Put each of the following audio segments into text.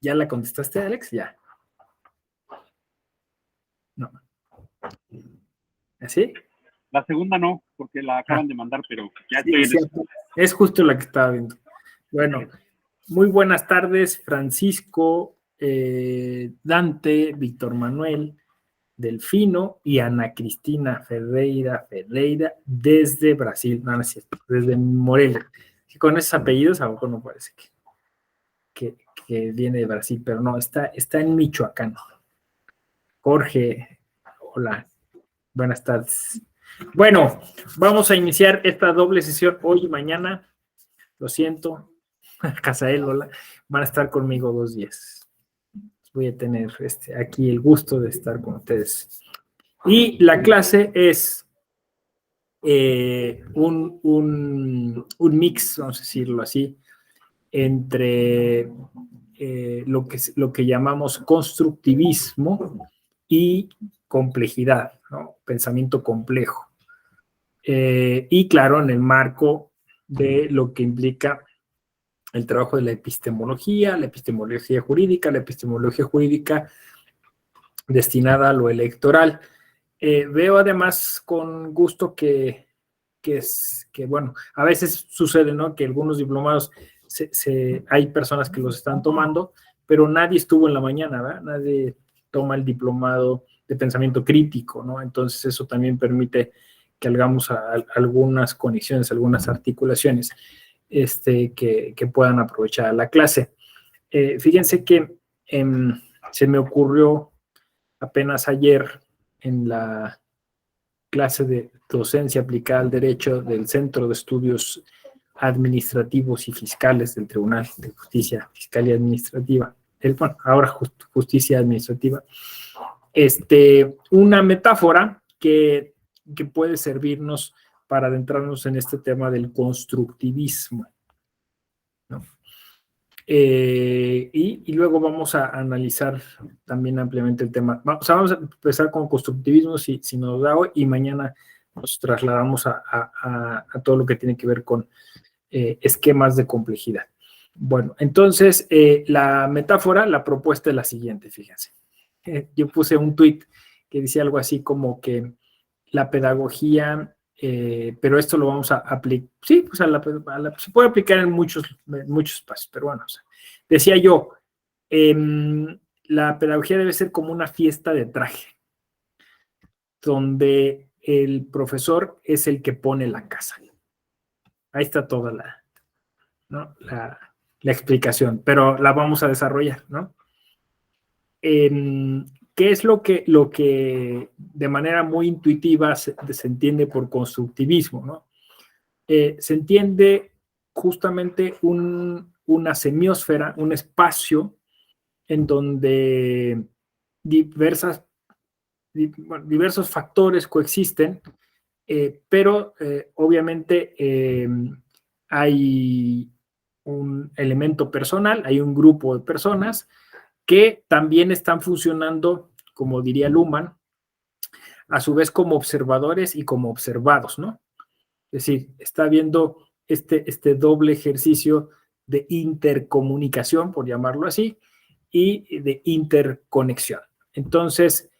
¿Ya la contestaste, Alex? Ya. No. ¿Así? La segunda no, porque la acaban de mandar, pero ya estoy Sí, en eso. es justo la que estaba viendo. Bueno, muy buenas tardes, Francisco, Dante, Víctor Manuel, Delfino y Ana Cristina Ferreira desde Brasil, no, no es cierto, desde Morelia. Y con esos apellidos a poco no parece que viene de Brasil, pero no, está en Michoacán. Jorge, hola, buenas tardes. Bueno, vamos a iniciar esta doble sesión hoy y mañana. Lo siento, Casael, hola, van a estar conmigo 2 días. Voy a tener aquí el gusto de estar con ustedes. Y la clase es un mix, vamos a decirlo así, entre lo que llamamos constructivismo y complejidad, ¿no? Pensamiento complejo. Y claro, en el marco de lo que implica el trabajo de la epistemología jurídica destinada a lo electoral. Veo además con gusto que bueno, a veces sucede, ¿no? Que algunos diplomados hay personas que los están tomando, pero nadie estuvo en la mañana, ¿verdad? Nadie toma el diplomado de pensamiento crítico, ¿no? Entonces eso también permite que hagamos algunas conexiones, algunas articulaciones que puedan aprovechar la clase. Fíjense que se me ocurrió apenas ayer en la clase de docencia aplicada al derecho del Centro de Estudios Administrativos y Fiscales del Tribunal de Justicia Fiscal y Administrativa, bueno, ahora Justicia Administrativa, una metáfora que puede servirnos para adentrarnos en este tema del constructivismo, ¿no? Y luego vamos a analizar también ampliamente el tema. Vamos a empezar con constructivismo, si nos da hoy, y mañana nos trasladamos a todo lo que tiene que ver con esquemas de complejidad. Bueno, entonces, la metáfora, la propuesta es la siguiente, fíjense. Yo puse un tuit que decía algo así como que la pedagogía, pero esto lo vamos a aplicar, sí, pues se puede aplicar en muchos espacios, pero bueno, o sea, decía yo, la pedagogía debe ser como una fiesta de traje, donde el profesor es el que pone la casa. Ahí está toda ¿no? la explicación, pero la vamos a desarrollar, ¿no? ¿Qué es lo que de manera muy intuitiva se entiende por constructivismo, ¿no? Se entiende justamente una semiósfera, un espacio en donde diversos factores coexisten, pero obviamente hay un elemento personal, hay un grupo de personas que también están funcionando, como diría Luhmann, a su vez como observadores y como observados, ¿no? Es decir, está habiendo este doble ejercicio de intercomunicación, por llamarlo así, y de interconexión. Entonces,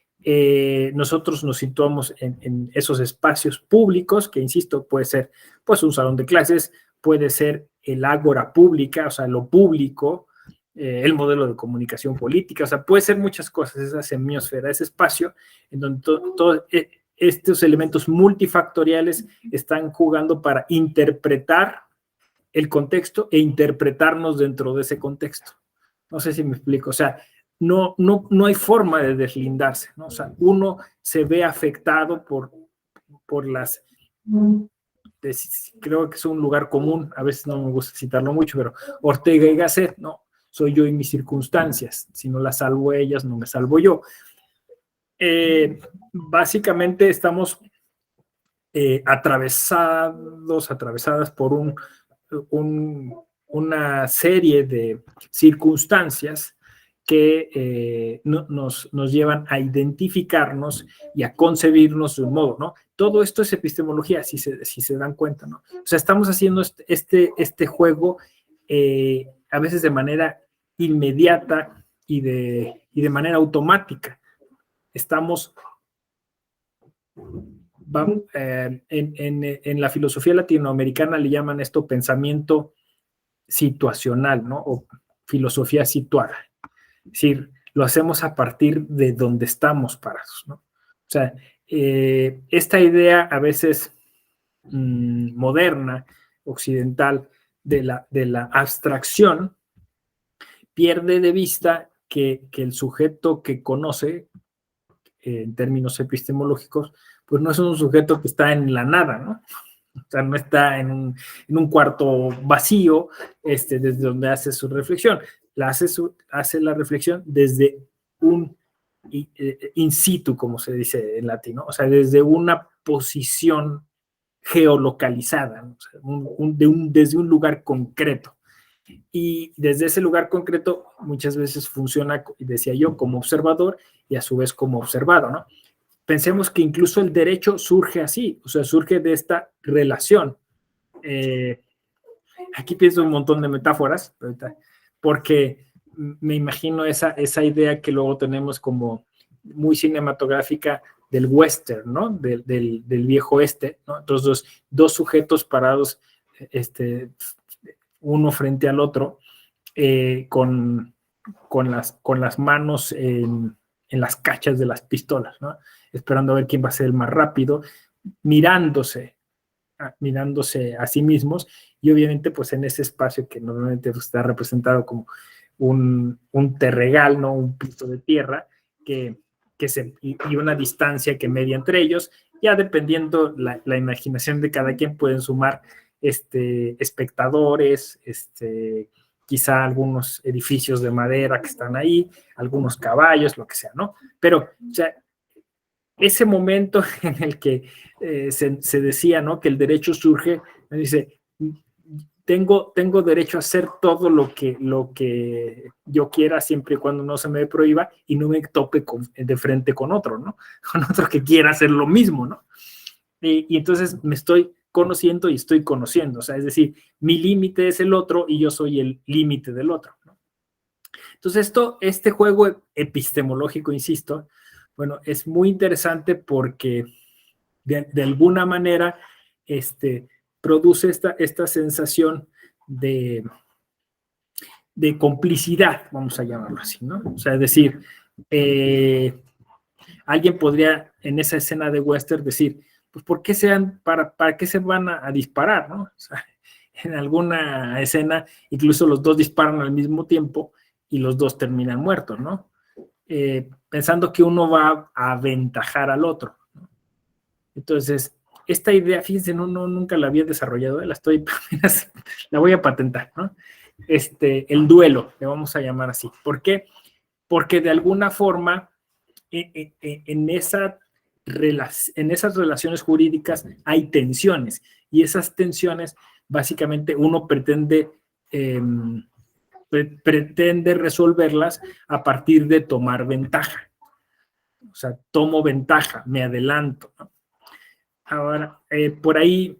nosotros nos situamos en esos espacios públicos, que insisto, puede ser pues un salón de clases, puede ser el ágora pública, o sea, lo público, el modelo de comunicación política, o sea, puede ser muchas cosas, esa semiosfera, ese espacio en donde todo estos elementos multifactoriales están jugando para interpretar el contexto e interpretarnos dentro de ese contexto. No sé si me explico, o sea, no hay forma de deslindarse, ¿no? O sea, uno se ve afectado por las... Creo que es un lugar común, a veces no me gusta citarlo mucho, pero Ortega y Gasset, ¿no? Soy yo y mis circunstancias, si no las salvo ellas, no me salvo yo. Básicamente estamos atravesadas por una serie de circunstancias que nos llevan a identificarnos y a concebirnos de un modo, ¿no? Todo esto es epistemología, si se dan cuenta, ¿no? O sea, estamos haciendo este juego a veces de manera inmediata y de manera automática. Estamos, en la filosofía latinoamericana le llaman esto pensamiento situacional, ¿no? O filosofía situada. Es decir, lo hacemos a partir de donde estamos parados, ¿no? O sea, esta idea a veces moderna, occidental, de la abstracción, pierde de vista que el sujeto que conoce, en términos epistemológicos, pues no es un sujeto que está en la nada, ¿no? O sea, no está en un cuarto vacío desde donde hace su reflexión. Hace la reflexión desde un in situ, como se dice en latín, ¿no? O sea, desde una posición geolocalizada, ¿no? O sea, desde un lugar concreto. Y desde ese lugar concreto muchas veces funciona, decía yo, como observador y a su vez como observado, ¿no? Pensemos que incluso el derecho surge así, o sea, surge de esta relación. Aquí pienso un montón de metáforas, porque me imagino esa idea que luego tenemos como muy cinematográfica del western, ¿no? Del viejo oeste, ¿no? Entonces, dos sujetos parados, uno frente al otro, con las manos en las cachas de las pistolas, ¿no? Esperando a ver quién va a ser el más rápido, mirándose a sí mismos, y obviamente pues en ese espacio que normalmente está representado como un terregal, ¿no? Un piso de tierra y una distancia que media entre ellos, ya dependiendo la imaginación de cada quien pueden sumar espectadores, quizá algunos edificios de madera que están ahí, algunos caballos, lo que sea, ¿no? Pero, o sea, ese momento en el que se decía, ¿no? Que el derecho surge, dice, tengo derecho a hacer todo lo que yo quiera siempre y cuando no se me prohíba y no me tope de frente con otro, ¿no? Con otro que quiera hacer lo mismo, ¿no? Y entonces me estoy conociendo y estoy conociendo, o sea, es decir, mi límite es el otro y yo soy el límite del otro, ¿no? Entonces este juego epistemológico, insisto, bueno, es muy interesante porque de alguna manera produce esta sensación de complicidad, vamos a llamarlo así, ¿no? O sea, es decir, alguien podría en esa escena de western decir, pues, ¿por qué para qué se van a disparar, ¿no? O sea, en alguna escena, incluso los dos disparan al mismo tiempo y los dos terminan muertos, ¿no? Pensando que uno va a aventajar al otro, ¿no? Entonces, esta idea, fíjense, nunca la había desarrollado, la voy a patentar, ¿no? El duelo, le vamos a llamar así. ¿Por qué? Porque de alguna forma, en esas relaciones jurídicas hay tensiones, y esas tensiones, básicamente, uno pretende resolverlas a partir de tomar ventaja. O sea, tomo ventaja, me adelanto, ¿no? Ahora, por ahí,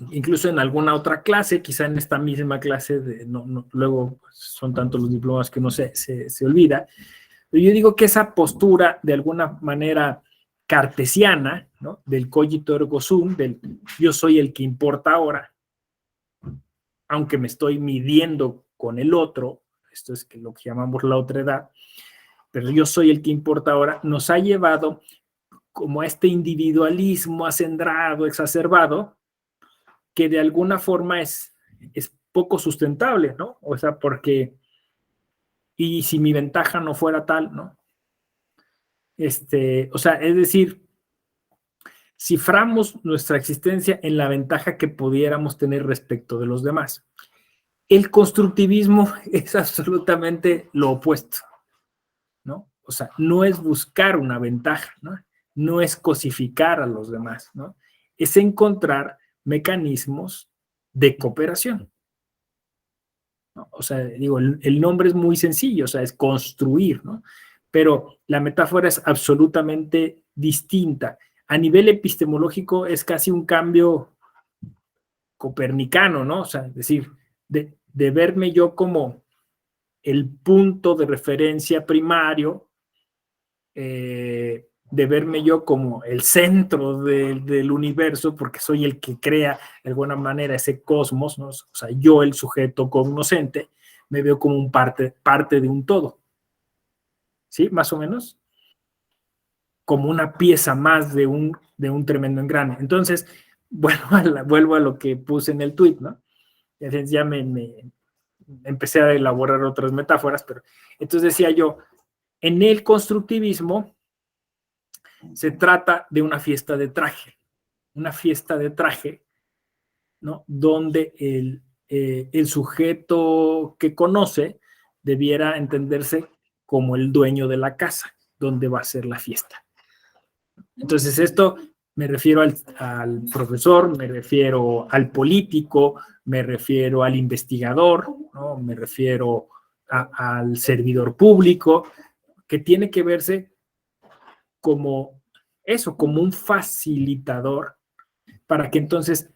incluso en alguna otra clase, quizá en esta misma clase, luego son tantos los diplomas que uno se olvida, pero yo digo que esa postura, de alguna manera cartesiana, ¿no? Del cogito ergo sum, del yo soy el que importa ahora, aunque me estoy midiendo con el otro, esto es lo que llamamos la otredad, pero yo soy el que importa ahora, nos ha llevado como a este individualismo acendrado, exacerbado, que de alguna forma es poco sustentable, ¿no? O sea, porque, y si mi ventaja no fuera tal, ¿no? O sea, es decir, ciframos nuestra existencia en la ventaja que pudiéramos tener respecto de los demás. El constructivismo es absolutamente lo opuesto, ¿no? O sea, no es buscar una ventaja, ¿no? No es cosificar a los demás, ¿no? Es encontrar mecanismos de cooperación, ¿no? O sea, digo, el nombre es muy sencillo, o sea, es construir, ¿no? Pero la metáfora es absolutamente distinta. A nivel epistemológico es casi un cambio copernicano, ¿no? O sea, es decir, de verme yo como el punto de referencia primario, de verme yo como el centro del universo, porque soy el que crea de alguna manera ese cosmos, ¿no? O sea, yo, el sujeto cognoscente, me veo como un parte de un todo. ¿Sí? Más o menos. Como una pieza más de un tremendo engrane. Entonces, vuelvo a lo que puse en el tweet, ¿no? Ya me empecé a elaborar otras metáforas, pero entonces decía yo, en el constructivismo se trata de una fiesta de traje, ¿no? Donde el sujeto que conoce debiera entenderse como el dueño de la casa, donde va a ser la fiesta. Entonces, esto me refiero al profesor, me refiero al político, me refiero al investigador, ¿no? Me refiero al servidor público, que tiene que verse como eso, como un facilitador, para que entonces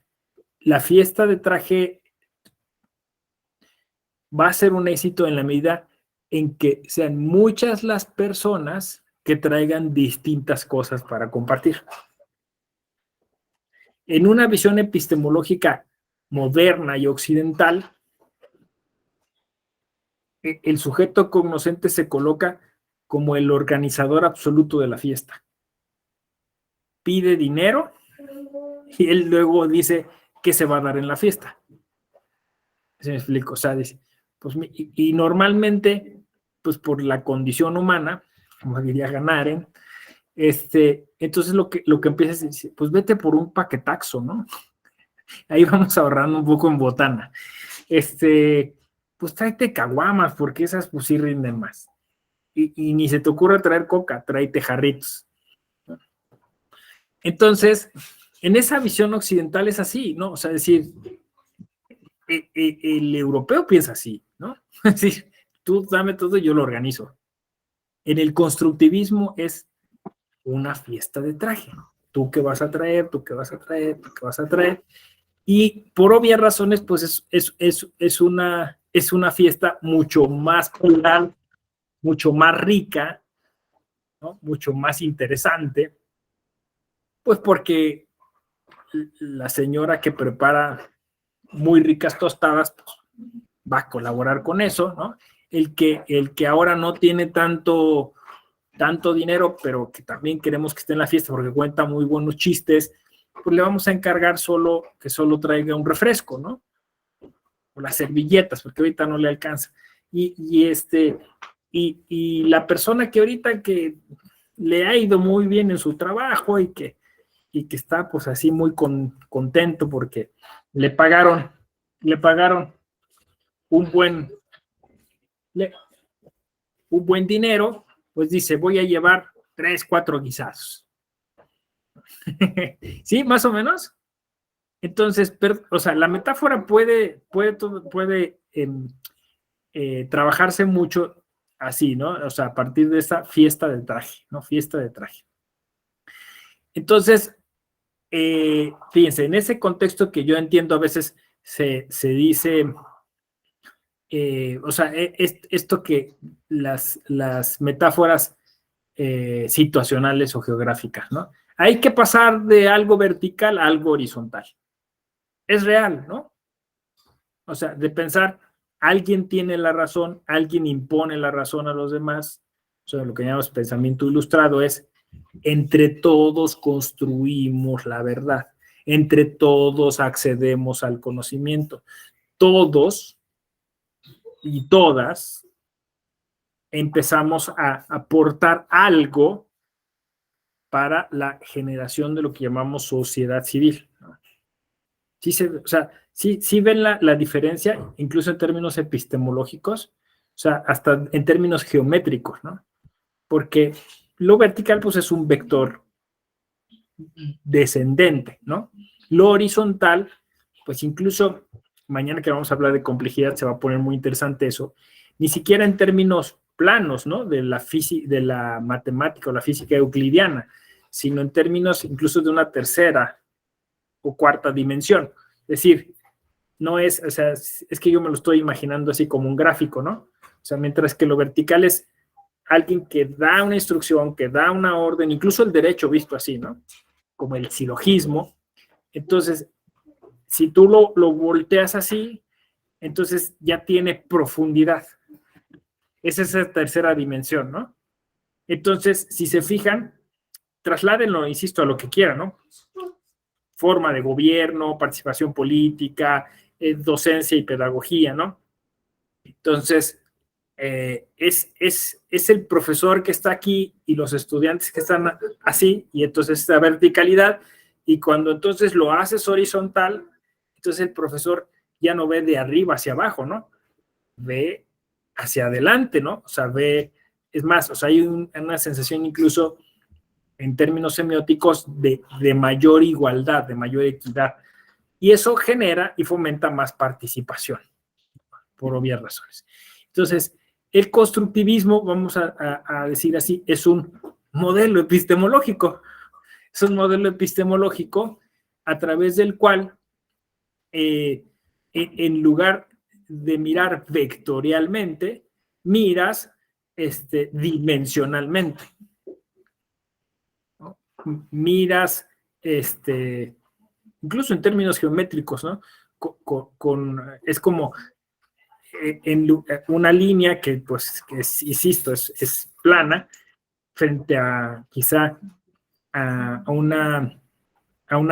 la fiesta de traje va a ser un éxito en la medida en que sean muchas las personas que traigan distintas cosas para compartir. En una visión epistemológica moderna y occidental, el sujeto cognoscente se coloca como el organizador absoluto de la fiesta. Pide dinero y él luego dice qué se va a dar en la fiesta. ¿Se me explico? O sea, dice, pues, y normalmente, pues por la condición humana, como diría Ganaren, entonces lo que empieza es decir, pues vete por un paquetaxo, ¿no? Ahí vamos ahorrando un poco en botana. Pues tráete caguamas, porque esas pues sí rinden más. Y ni se te ocurra traer coca, tráete jarritos. Entonces, en esa visión occidental es así, ¿no? O sea, es decir, el europeo piensa así, ¿no? Es decir, tú dame todo y yo lo organizo. En el constructivismo es una fiesta de traje. Tú qué vas a traer, tú qué vas a traer, tú qué vas a traer. Y por obvias razones, pues es una fiesta mucho más plural, mucho más rica, ¿no? Mucho más interesante, pues porque la señora que prepara muy ricas tostadas, pues, va a colaborar con eso, ¿no? El que ahora no tiene tanto dinero, pero que también queremos que esté en la fiesta porque cuenta muy buenos chistes, pues le vamos a encargar que solo traiga un refresco, ¿no? O las servilletas, porque ahorita no le alcanza. Y la persona que ahorita que le ha ido muy bien en su trabajo y que está pues así muy contento porque le pagaron un buen dinero, pues dice, voy a llevar 3, 4 guisados. ¿Sí? Más o menos. Entonces, o sea, la metáfora puede trabajarse mucho así, ¿no? O sea, a partir de esa fiesta de traje, ¿no? Fiesta de traje. Entonces, fíjense, en ese contexto que yo entiendo a veces se dice, o sea, esto que las metáforas situacionales o geográficas, ¿no? Hay que pasar de algo vertical a algo horizontal. Es real, ¿no? O sea, de pensar, alguien tiene la razón, alguien impone la razón a los demás. O sea, lo que llamamos pensamiento ilustrado es, entre todos construimos la verdad, entre todos accedemos al conocimiento. Todos y todas empezamos a aportar algo para la generación de lo que llamamos sociedad civil. O sea, sí ven la diferencia, incluso en términos epistemológicos, o sea, hasta en términos geométricos, ¿no? Porque lo vertical, pues, es un vector descendente, ¿no? Lo horizontal, pues, incluso mañana que vamos a hablar de complejidad se va a poner muy interesante eso, ni siquiera en términos planos, ¿no? De la matemática o la física euclidiana, sino en términos incluso de una tercera o cuarta dimensión. Es decir, no es, o sea, es que yo me lo estoy imaginando así como un gráfico, ¿no? O sea, mientras que lo vertical es alguien que da una instrucción, que da una orden, incluso el derecho visto así, ¿no? Como el silogismo. Entonces, si tú lo volteas así, entonces ya tiene profundidad. Esa es la tercera dimensión, ¿no? Entonces, si se fijan, trasládenlo, insisto, a lo que quieran, ¿no? Forma de gobierno, participación política, docencia y pedagogía, ¿no? Entonces, es el profesor que está aquí y los estudiantes que están así, y entonces esta verticalidad, y cuando entonces lo haces horizontal, entonces el profesor ya no ve de arriba hacia abajo, ¿no? Ve hacia adelante, ¿no? O sea, ve, es más, o sea, hay una sensación incluso en términos semióticos de mayor igualdad, de mayor equidad, y eso genera y fomenta más participación, por obvias razones. Entonces, el constructivismo, vamos a decir así, es un modelo epistemológico. Es un modelo epistemológico a través del cual, en lugar de mirar vectorialmente, miras dimensionalmente, ¿no? Miras, incluso en términos geométricos, ¿no? Es como en una línea que, pues, insisto, es plana frente a quizá a una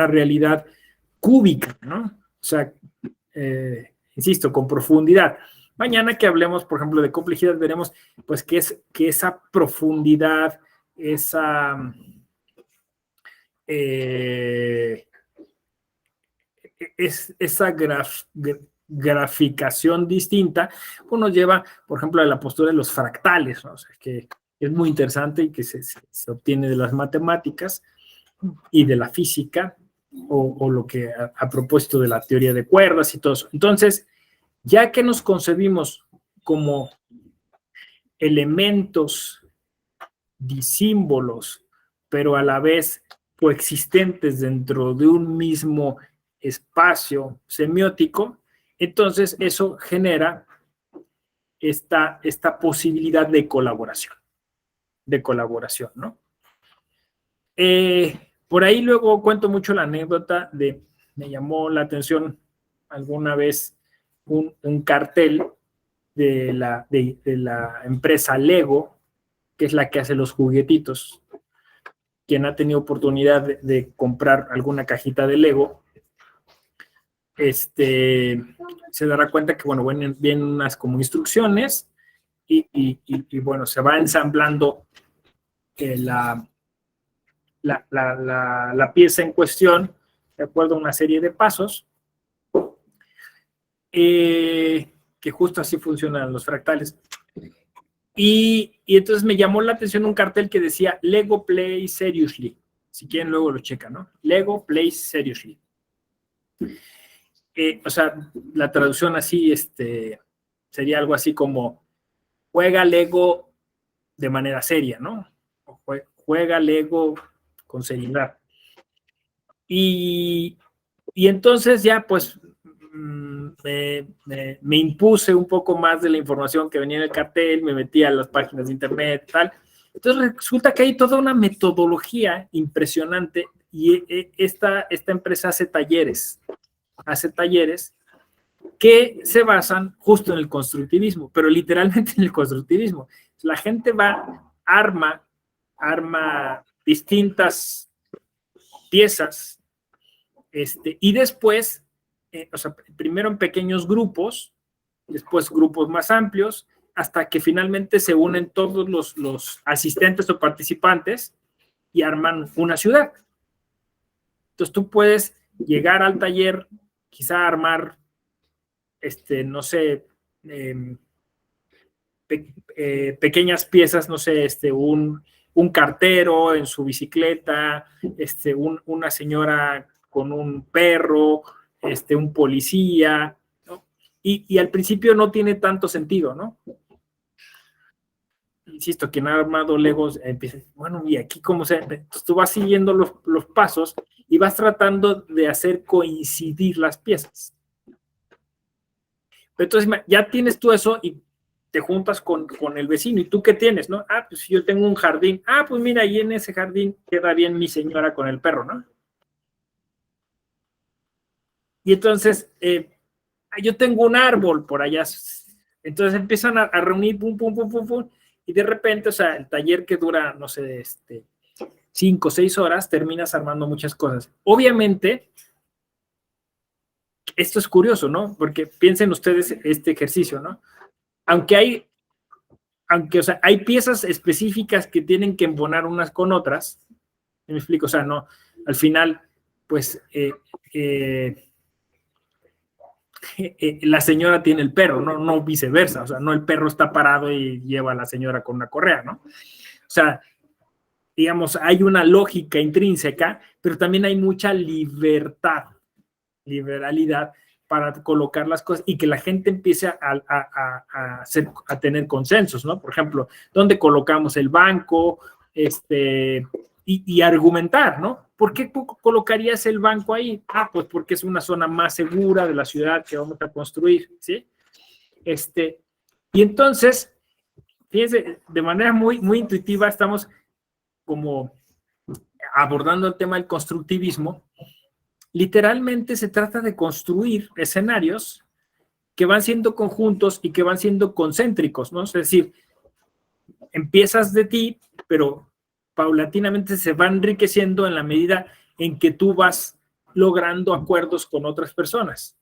realidad cúbica, ¿no? O sea, insisto, con profundidad. Mañana que hablemos, por ejemplo, de complejidad, veremos pues que esa profundidad, esa esa graficación distinta, pues nos lleva, por ejemplo, a la postura de los fractales, ¿no? O sea, que es muy interesante y que se obtiene de las matemáticas y de la física, o lo que a propósito de la teoría de cuerdas y todo eso. Entonces, ya que nos concebimos como elementos disímbolos, pero a la vez coexistentes dentro de un mismo espacio semiótico, entonces eso genera esta posibilidad de colaboración, ¿no? Por ahí luego cuento mucho la anécdota me llamó la atención alguna vez un cartel de la empresa Lego, que es la que hace los juguetitos. Quien ha tenido oportunidad de comprar alguna cajita de Lego, se dará cuenta que, bueno, vienen unas como instrucciones y bueno, se va ensamblando la pieza en cuestión de acuerdo a una serie de pasos, que justo así funcionan los fractales. Y entonces me llamó la atención un cartel que decía Lego Play Seriously. Si quieren, luego lo checan, ¿no? Lego Play Seriously. O sea, la traducción así sería algo así como juega Lego de manera seria, ¿no? O juega Lego con seriedad. Y entonces ya, pues, me impuse un poco más de la información que venía en el cartel, me metí a las páginas de internet, tal. Entonces resulta que hay toda una metodología impresionante y esta empresa hace talleres que se basan justo en el constructivismo, pero literalmente en el constructivismo. La gente arma distintas piezas, y después, o sea, primero en pequeños grupos, después grupos más amplios, hasta que finalmente se unen todos los asistentes o participantes y arman una ciudad. Entonces tú puedes llegar al taller, quizá armar, no sé, pequeñas piezas, no sé, un cartero en su bicicleta, una señora con un perro, un policía, ¿no? Y al principio no tiene tanto sentido, ¿no? Insisto, quien ha armado Legos empieza, bueno, y aquí cómo se... Entonces tú vas siguiendo los pasos y vas tratando de hacer coincidir las piezas. Entonces ya tienes tú eso y te juntas con el vecino. ¿Y tú qué tienes, no? Ah, pues yo tengo un jardín. Ah, pues mira, ahí en ese jardín queda bien mi señora con el perro, ¿no? Y entonces, yo tengo un árbol por allá. Entonces empiezan a reunir, pum, pum, pum, pum, pum, y de repente, o sea, el taller que dura, no sé, 5 o 6 horas, terminas armando muchas cosas. Obviamente, esto es curioso, ¿no? Porque piensen ustedes este ejercicio, ¿no? Aunque, o sea, hay piezas específicas que tienen que embonar unas con otras, ¿me explico? O sea, no, al final, pues, la señora tiene el perro, ¿no? No viceversa, o sea, no el perro está parado y lleva a la señora con una correa, ¿no? O sea, digamos, hay una lógica intrínseca, pero también hay mucha liberalidad para colocar las cosas y que la gente empiece a tener consensos, ¿no? Por ejemplo, ¿dónde colocamos el banco? Y argumentar, ¿no? ¿Por qué colocarías el banco ahí? Ah, pues porque es una zona más segura de la ciudad que vamos a construir, ¿sí? Y entonces, fíjense, de manera muy, muy intuitiva estamos como abordando el tema del constructivismo. Literalmente se trata de construir escenarios que van siendo conjuntos y que van siendo concéntricos, ¿no? Es decir, empiezas de ti, pero paulatinamente se va enriqueciendo en la medida en que tú vas logrando acuerdos con otras personas.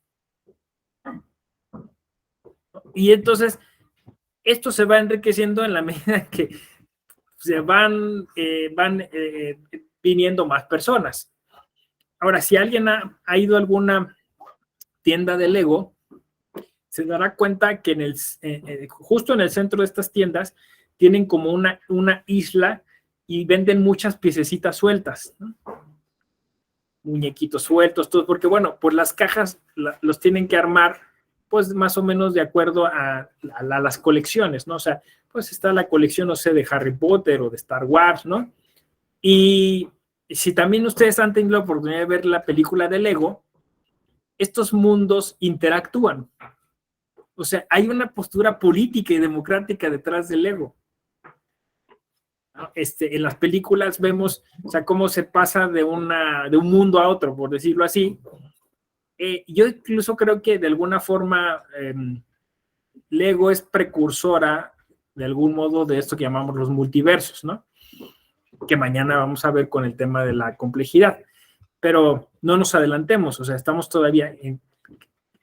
Y entonces, esto se va enriqueciendo en la medida en que se van viniendo más personas. Ahora, si alguien ha ido a alguna tienda de Lego, se dará cuenta que justo en el centro de estas tiendas tienen como una isla y venden muchas piececitas sueltas, ¿no? Muñequitos sueltos, todo, porque bueno, pues las cajas los tienen que armar pues más o menos de acuerdo a las colecciones, ¿no? O sea, pues está la colección, no sé, de Harry Potter o de Star Wars, ¿no? Y si también ustedes han tenido la oportunidad de ver la película de Lego, estos mundos interactúan. O sea, hay una postura política y democrática detrás del Lego. En las películas vemos, o sea, cómo se pasa de un mundo a otro, por decirlo así. Yo incluso creo que de alguna forma Lego es precursora de algún modo de esto que llamamos los multiversos, ¿no? Que mañana vamos a ver con el tema de la complejidad. Pero no nos adelantemos, o sea, estamos todavía en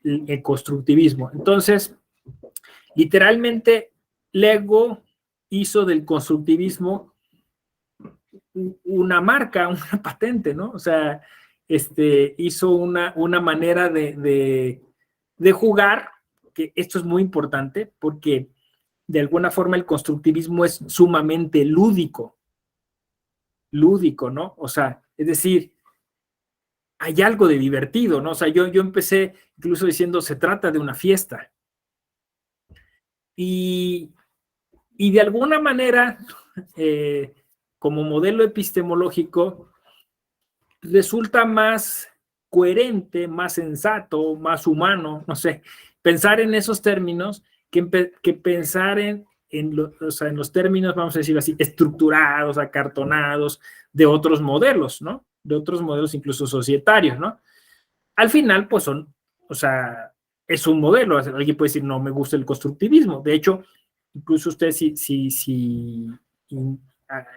el constructivismo. Entonces, literalmente, Lego hizo del constructivismo una marca, una patente, ¿no? O sea, hizo una manera de jugar, que esto es muy importante porque de alguna forma el constructivismo es sumamente lúdico, ¿no? O sea, es decir, hay algo de divertido, ¿no? O sea, yo empecé incluso diciendo, se trata de una fiesta. Y de alguna manera, como modelo epistemológico, resulta más coherente, más sensato, más humano, no sé, pensar en esos términos que pensar o sea, en los términos, vamos a decir así, estructurados, acartonados, de otros modelos, ¿no? De otros modelos incluso societarios, ¿no? Al final, pues o sea, es un modelo. Alguien puede decir, no me gusta el constructivismo. De hecho, incluso ustedes si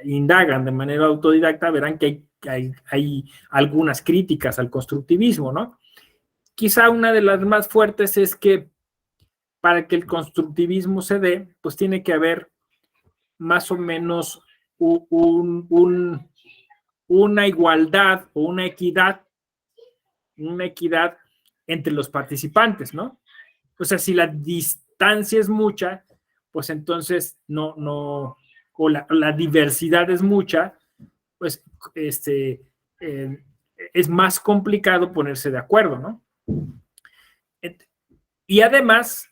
indagan de manera autodidacta, verán que hay algunas críticas al constructivismo, ¿no? Quizá una de las más fuertes es que para que el constructivismo se dé, pues tiene que haber más o menos una igualdad o una equidad entre los participantes, ¿no? O sea, si la distancia es mucha, pues entonces o la diversidad es mucha, pues es más complicado ponerse de acuerdo, ¿no? Y además,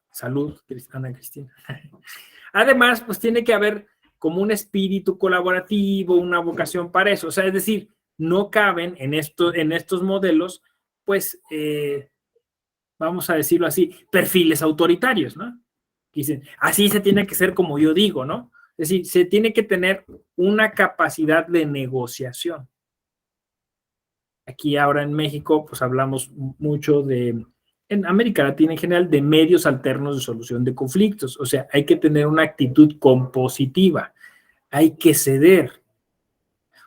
salud, Ana Cristina. Además, pues tiene que haber como un espíritu colaborativo, una vocación para eso. O sea, es decir, no caben en estos modelos, pues, vamos a decirlo así, perfiles autoritarios, ¿no? Dicen, así se tiene que ser como yo digo, ¿no? Es decir, se tiene que tener una capacidad de negociación. Aquí ahora en México, pues hablamos mucho de, en América Latina en general, de medios alternos de solución de conflictos. O sea, hay que tener una actitud compositiva, hay que ceder.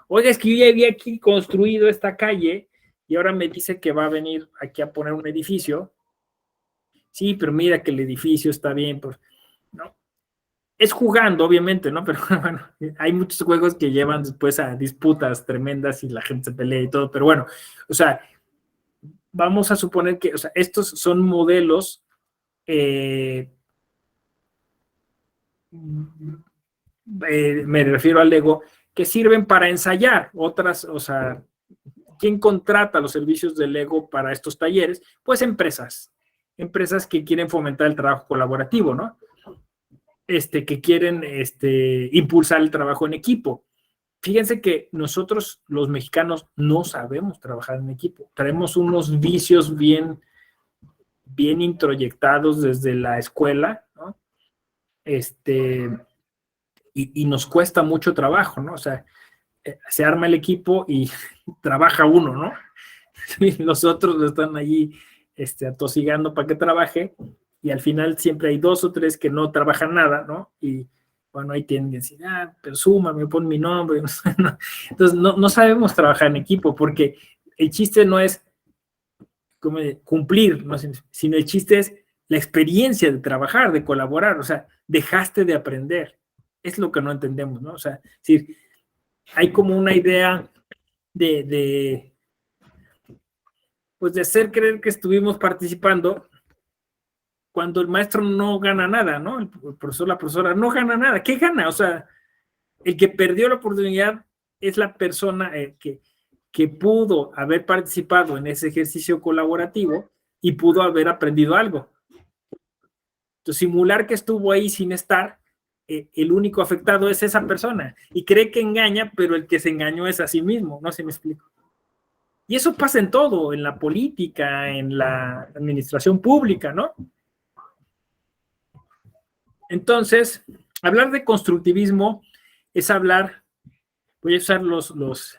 Oiga, es que yo ya había aquí construido esta calle y ahora me dice que va a venir aquí a poner un edificio. Sí, pero mira que el edificio está bien, pues, ¿no? Es jugando, obviamente, ¿no? Pero bueno, hay muchos juegos que llevan después a disputas tremendas y la gente se pelea y todo, pero bueno, o sea, vamos a suponer que, o sea, estos son modelos, me refiero al Lego, que sirven para ensayar otras, o sea, ¿quién contrata los servicios del Lego para estos talleres? Pues empresas que quieren fomentar el trabajo colaborativo, ¿no? Que quieren impulsar el trabajo en equipo. Fíjense que nosotros, los mexicanos, no sabemos trabajar en equipo. Traemos unos vicios bien introyectados desde la escuela, ¿no? Y nos cuesta mucho trabajo, ¿no? O sea, se arma el equipo y trabaja uno, ¿no? Y los otros lo están allí atosigando para que trabaje, y al final siempre hay 2 o 3 que no trabajan nada, ¿no? Y bueno, ahí tienen que decir, pero súmame, pon mi nombre. Entonces, no sabemos trabajar en equipo, porque el chiste no es como cumplir, ¿no? Sino el chiste es la experiencia de trabajar, de colaborar, o sea, dejaste de aprender. Es lo que no entendemos, ¿no? O sea, es decir, hay como una idea pues de hacer creer que estuvimos participando cuando el maestro no gana nada, ¿no? El profesor, la profesora no gana nada. ¿Qué gana? O sea, el que perdió la oportunidad es la persona que pudo haber participado en ese ejercicio colaborativo y pudo haber aprendido algo. Entonces, simular que estuvo ahí sin estar, el único afectado es esa persona y cree que engaña, pero el que se engañó es a sí mismo, no sé si me explico. Y eso pasa en todo, en la política, en la administración pública, ¿no? Entonces, hablar de constructivismo es hablar, voy a usar los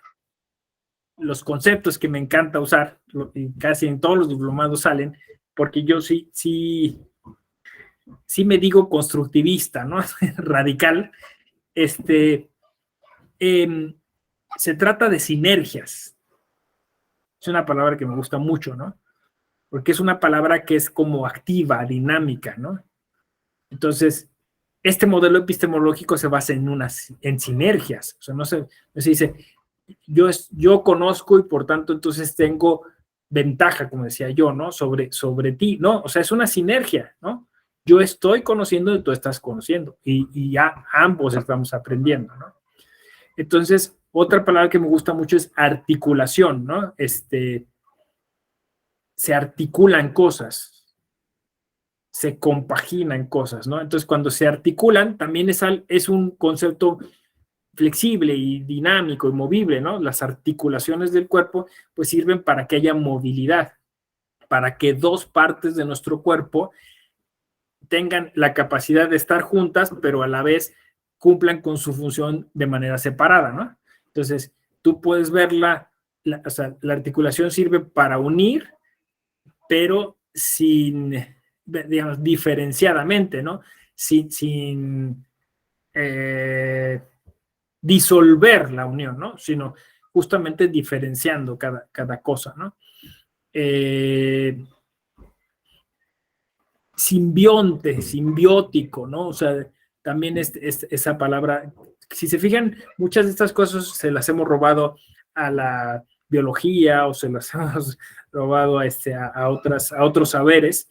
conceptos que me encanta usar, y casi en todos los diplomados salen, porque yo sí me digo constructivista, ¿no? Radical. Se trata de sinergias. Es una palabra que me gusta mucho, ¿no? Porque es una palabra que es como activa, dinámica, ¿no? Entonces, este modelo epistemológico se basa en sinergias. O sea, no se dice, yo conozco y por tanto entonces tengo ventaja, como decía yo, ¿no? Sobre ti, ¿no? O sea, es una sinergia, ¿no? Yo estoy conociendo y tú estás conociendo y ya ambos estamos aprendiendo, ¿no? Entonces, otra palabra que me gusta mucho es articulación, ¿no? Se articulan cosas, se compaginan cosas, ¿no? Entonces, cuando se articulan, también es un concepto flexible y dinámico y movible, ¿no? Las articulaciones del cuerpo, pues sirven para que haya movilidad, para que 2 partes de nuestro cuerpo tengan la capacidad de estar juntas, pero a la vez cumplan con su función de manera separada, ¿no? Entonces, tú puedes ver o sea, la articulación sirve para unir, pero sin, digamos, diferenciadamente, ¿no? Sin disolver la unión, ¿no? Sino justamente diferenciando cada cosa, ¿no? Simbionte, simbiótico, ¿no? O sea, también esa palabra, si se fijan, muchas de estas cosas se las hemos robado a la biología o se las hemos robado a otros saberes,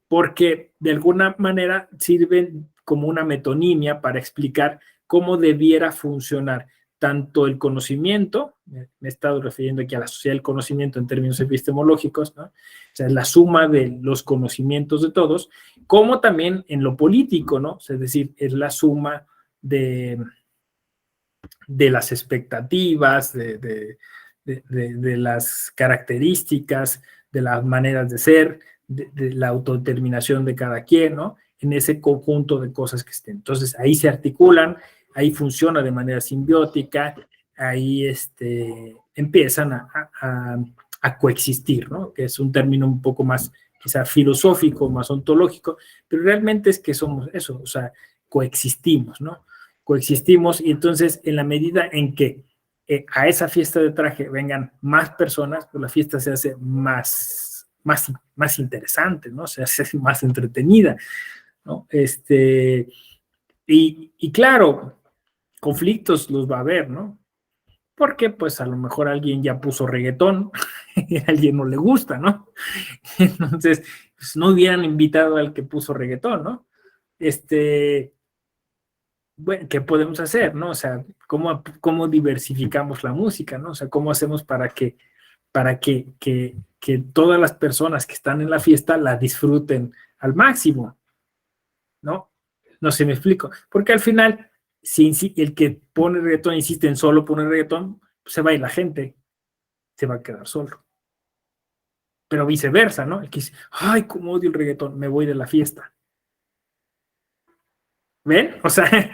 porque de alguna manera sirven como una metonimia para explicar cómo debiera funcionar tanto el conocimiento, me he estado refiriendo aquí a la sociedad del conocimiento en términos epistemológicos, ¿no? O sea, la suma de los conocimientos de todos, como también en lo político, ¿no? O sea, es decir, es la suma de las expectativas, de las características, de las maneras de ser, de la autodeterminación de cada quien, ¿no? En ese conjunto de cosas que estén. Entonces, ahí se articulan, ahí funciona de manera simbiótica, ahí empiezan a coexistir, ¿no? Que es un término un poco más quizá filosófico, más ontológico, pero realmente es que somos eso, o sea, coexistimos, ¿no? Coexistimos y entonces en la medida en que a esa fiesta de traje vengan más personas, pues la fiesta se hace más interesante, ¿no? Se hace más entretenida, ¿no? Y claro, conflictos los va a haber, ¿no? Porque pues a lo mejor alguien ya puso reggaetón y a alguien no le gusta, ¿no? Entonces, pues no hubieran invitado al que puso reggaetón, ¿no? Bueno, ¿qué podemos hacer, no? O sea, ¿cómo diversificamos la música, no? O sea, ¿cómo hacemos para que todas las personas que están en la fiesta la disfruten al máximo, ¿no? No sé, me explico. Porque al final, si el que pone reggaetón insiste en solo poner reggaetón, pues se va a ir la gente, se va a quedar solo. Pero viceversa, ¿no? El que dice, ay, cómo odio el reggaetón, me voy de la fiesta. ¿Ven? O sea,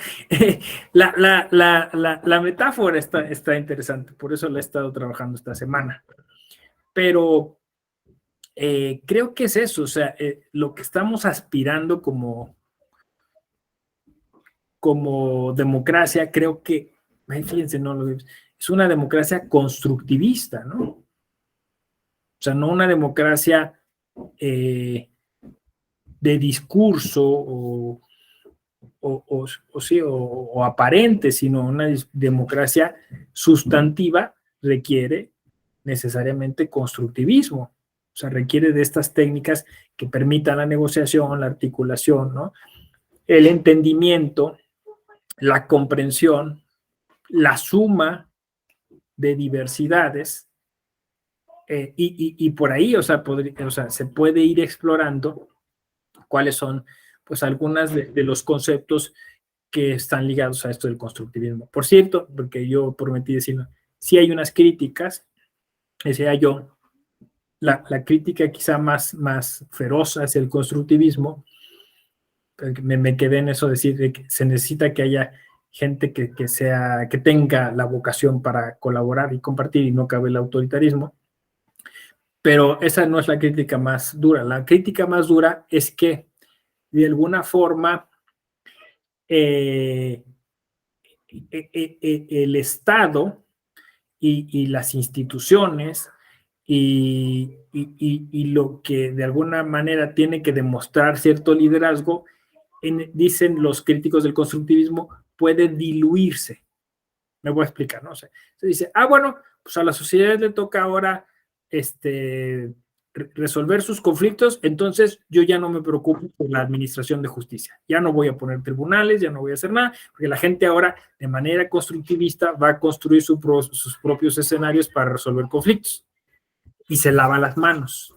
la metáfora está interesante, por eso la he estado trabajando esta semana. Pero creo que es eso, o sea, lo que estamos aspirando como democracia, creo que, fíjense, no, es una democracia constructivista, ¿no? O sea, no una democracia de discurso o aparente, sino una democracia sustantiva requiere necesariamente constructivismo. O sea, requiere de estas técnicas que permitan la negociación, la articulación, ¿no? El entendimiento, la comprensión, la suma de diversidades, y por ahí, o sea, se puede ir explorando cuáles son, pues, algunas de los conceptos que están ligados a esto del constructivismo. Por cierto, porque yo prometí decirlo, sí hay unas críticas, decía yo, la crítica quizá más feroz hacia el constructivismo, me quedé en eso, decir de que se necesita que haya gente que tenga la vocación para colaborar y compartir y no cabe el autoritarismo, pero esa no es la crítica más dura. La crítica más dura es que de alguna forma el Estado y las instituciones y lo que de alguna manera tiene que demostrar cierto liderazgo, dicen los críticos del constructivismo, puede diluirse. Me voy a explicar, ¿no? O sea, se dice, bueno, pues a la sociedad le toca ahora resolver sus conflictos, entonces yo ya no me preocupo por la administración de justicia. Ya no voy a poner tribunales, ya no voy a hacer nada, porque la gente ahora, de manera constructivista, va a construir sus propios escenarios para resolver conflictos. Y se lava las manos.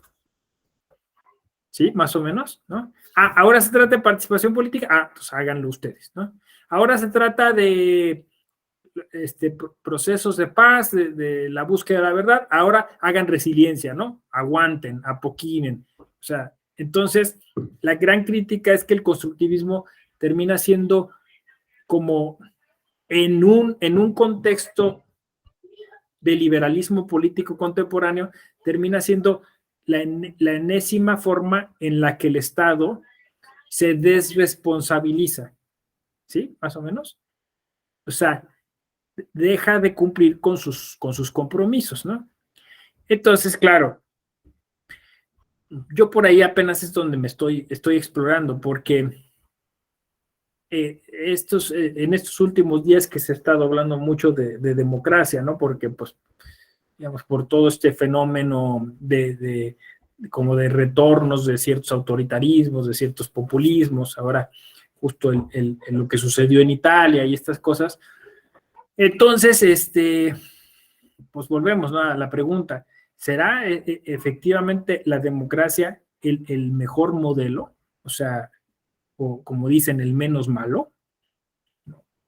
¿Sí? Más o menos, ¿no? Ahora se trata de participación política, pues háganlo ustedes, ¿no? Ahora se trata de procesos de paz, de la búsqueda de la verdad, ahora hagan resiliencia, ¿no? Aguanten, apoquinen. O sea, entonces, la gran crítica es que el constructivismo termina siendo como en un contexto de liberalismo político contemporáneo, termina siendo la enésima forma en la que el Estado se desresponsabiliza, ¿sí? Más o menos. O sea, deja de cumplir con sus compromisos, ¿no? Entonces, claro, yo por ahí apenas es donde me estoy explorando, porque en estos últimos días que se ha estado hablando mucho de democracia, ¿no? Porque, pues, digamos, por todo este fenómeno como de retornos de ciertos autoritarismos, de ciertos populismos, ahora justo lo que sucedió en Italia y estas cosas. Entonces, pues volvemos, ¿no?, a la pregunta, ¿será efectivamente la democracia el mejor modelo? O sea, o como dicen, el menos malo.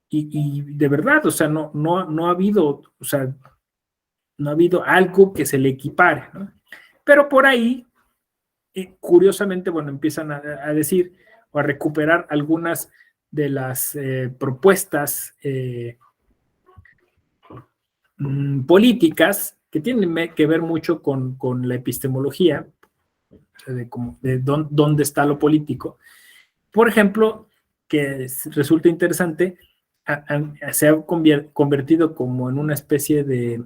Y de verdad, o sea, no ha habido, o sea, no ha habido algo que se le equipare, ¿no? Pero por ahí curiosamente, bueno, empiezan a decir o a recuperar algunas de las propuestas políticas que tienen que ver mucho con la epistemología, de dónde está lo político. Por ejemplo, que resulta interesante, se ha convertido como en una especie de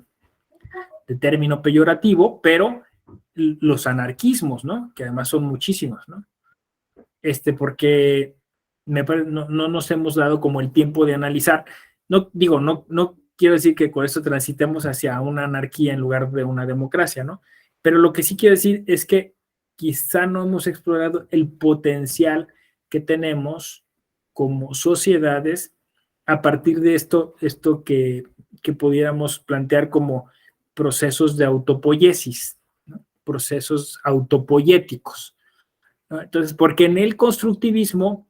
término peyorativo, pero los anarquismos, ¿no? Que además son muchísimos, ¿no? Porque no nos hemos dado como el tiempo de analizar. No digo, no quiero decir que con esto transitemos hacia una anarquía en lugar de una democracia, ¿no? Pero lo que sí quiero decir es que quizá no hemos explorado el potencial que tenemos como sociedades a partir de esto que pudiéramos plantear como procesos de autopoiesis, ¿no? Procesos autopoyéticos, ¿no? Entonces, porque en el constructivismo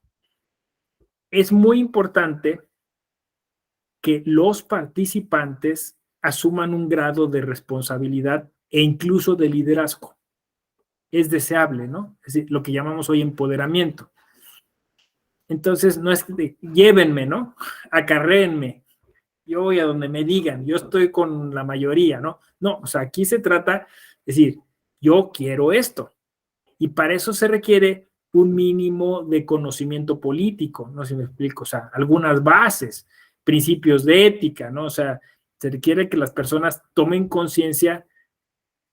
es muy importante que los participantes asuman un grado de responsabilidad e incluso de liderazgo. Es deseable, ¿no? Es decir, lo que llamamos hoy empoderamiento. Entonces, no es de llévenme, ¿no? Acarréenme. Yo voy a donde me digan, yo estoy con la mayoría, ¿no? No, o sea, aquí se trata, es decir, yo quiero esto. Y para eso se requiere un mínimo de conocimiento político, no sé si me explico, o sea, algunas bases, principios de ética, ¿no? O sea, se requiere que las personas tomen conciencia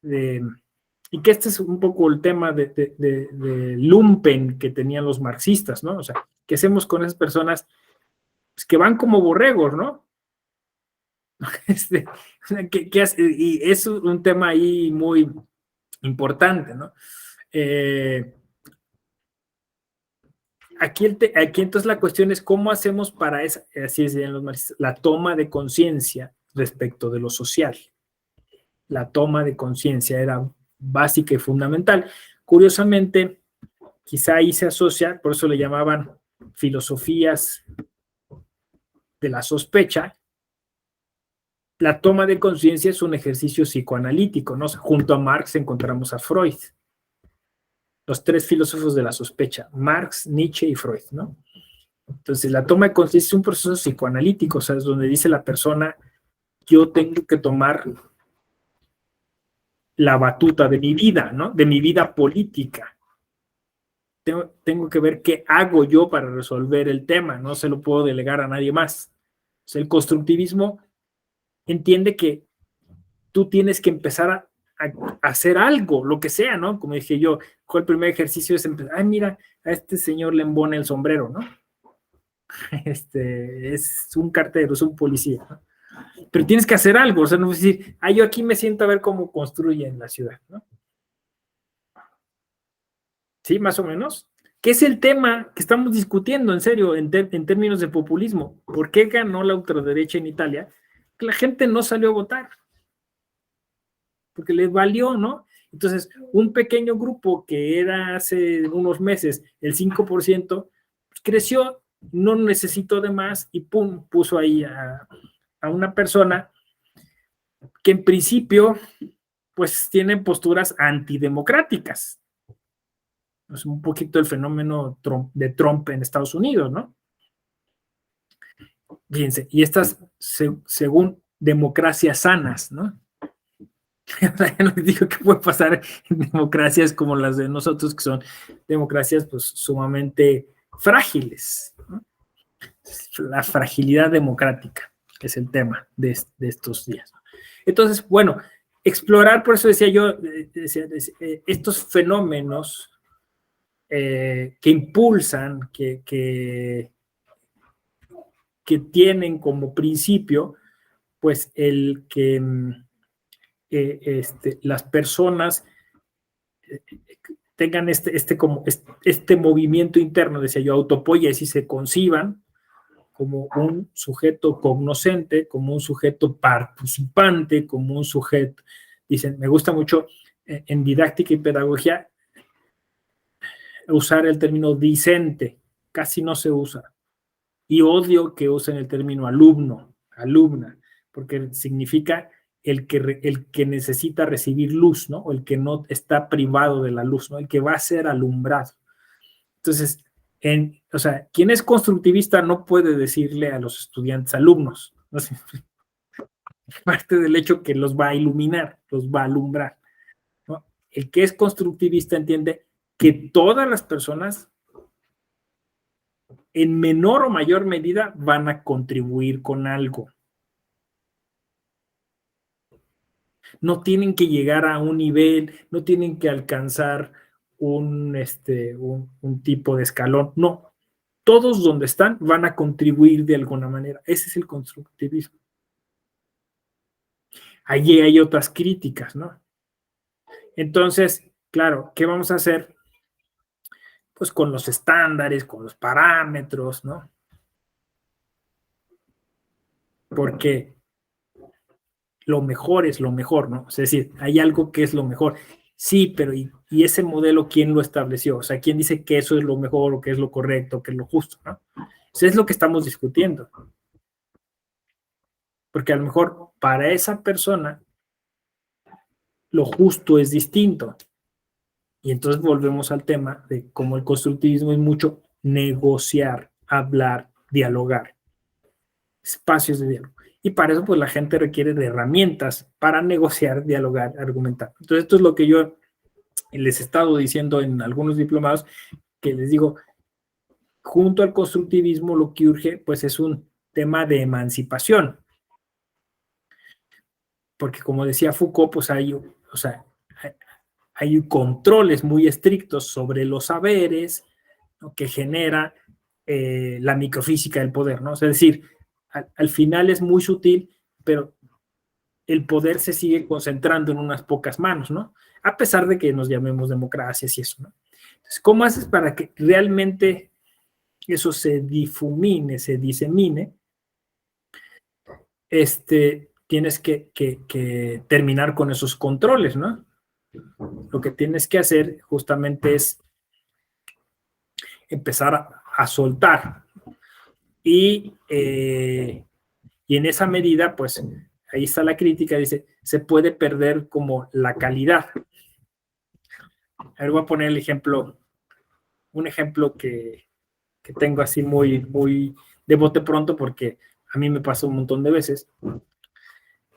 de, y que este es un poco el tema de lumpen que tenían los marxistas, ¿no? O sea, ¿qué hacemos con esas personas pues, que van como borregos, ¿no? ¿Qué hace? Y es un tema ahí muy importante, ¿no? Aquí entonces la cuestión es cómo hacemos para esa, así decían los marxistas, la toma de conciencia respecto de lo social. La toma de conciencia era básica y fundamental. Curiosamente, quizá ahí se asocia, por eso le llamaban filosofías de la sospecha. La toma de conciencia es un ejercicio psicoanalítico, ¿no? Junto a Marx encontramos a Freud. Los tres filósofos de la sospecha, Marx, Nietzsche y Freud, ¿no? Entonces, la toma de conciencia es un proceso psicoanalítico, o sea, es donde dice la persona, yo tengo que tomar la batuta de mi vida, ¿no? De mi vida política. Tengo que ver qué hago yo para resolver el tema, no se lo puedo delegar a nadie más. O sea, el constructivismo entiende que tú tienes que empezar a hacer algo, lo que sea, ¿no? Como dije yo, el primer ejercicio es empezar, ay, mira, a este señor le embona el sombrero, ¿no? Es un cartero, es un policía, ¿no? Pero tienes que hacer algo, o sea, no es decir, yo aquí me siento a ver cómo construyen la ciudad, ¿no? Sí, más o menos. ¿Qué es el tema que estamos discutiendo, en serio, en términos de populismo? ¿Por qué ganó la ultraderecha en Italia? Que la gente no salió a votar. Porque les valió, ¿no? Entonces, un pequeño grupo que era hace unos meses el 5%, pues creció, no necesitó de más y pum, puso ahí a una persona que en principio, pues tiene posturas antidemocráticas. Es un poquito el fenómeno de Trump en Estados Unidos, ¿no? Fíjense, y estas según democracias sanas, ¿no? No les digo que puede pasar en democracias como las de nosotros, que son democracias pues sumamente frágiles, ¿no? La fragilidad democrática es el tema de estos días. Entonces, bueno, explorar, por eso decía yo, estos fenómenos que impulsan, que tienen como principio, pues el que las personas tengan este movimiento interno, decía yo, autopoiesis, se conciban como un sujeto cognoscente, como un sujeto participante, como un sujeto, dicen, me gusta mucho en didáctica y pedagogía usar el término discente, casi no se usa, y odio que usen el término alumno, alumna, porque significa el que necesita recibir luz, ¿no? O el que no está privado de la luz, ¿no? El que va a ser alumbrado. Entonces, o sea, quien es constructivista no puede decirle a los estudiantes, alumnos, ¿no? Parte del hecho que los va a iluminar, los va a alumbrar, ¿no? El que es constructivista entiende que todas las personas, en menor o mayor medida, van a contribuir con algo. No tienen que llegar a un nivel, no tienen que alcanzar un tipo de escalón, no. Todos donde están van a contribuir de alguna manera. Ese es el constructivismo. Allí hay otras críticas, ¿no? Entonces, claro, ¿qué vamos a hacer? Pues con los estándares, con los parámetros, ¿no? Porque lo mejor es lo mejor, ¿no? Es decir, hay algo que es lo mejor. Sí, pero ¿y ese modelo quién lo estableció? O sea, ¿quién dice que eso es lo mejor o que es lo correcto, que es lo justo, ¿no? Eso es lo que estamos discutiendo. Porque a lo mejor para esa persona lo justo es distinto. Y entonces volvemos al tema de cómo el constructivismo es mucho negociar, hablar, dialogar. Espacios de diálogo. Y para eso, pues la gente requiere de herramientas para negociar, dialogar, argumentar. Entonces, esto es lo que yo les he estado diciendo en algunos diplomados, que les digo, junto al constructivismo lo que urge, pues es un tema de emancipación. Porque como decía Foucault, pues hay controles muy estrictos sobre los saberes, ¿no? Que genera la microfísica del poder, ¿no? O sea, es decir, al final es muy sutil, pero el poder se sigue concentrando en unas pocas manos, ¿no? A pesar de que nos llamemos democracias y eso, ¿no? Entonces, ¿cómo haces para que realmente eso se difumine, se disemine? Tienes que terminar con esos controles, ¿no? Lo que tienes que hacer justamente es empezar a soltar. Y en esa medida, pues, ahí está la crítica, dice, se puede perder como la calidad. A ver, voy a poner el ejemplo, un ejemplo que tengo así muy de bote pronto, porque a mí me pasó un montón de veces,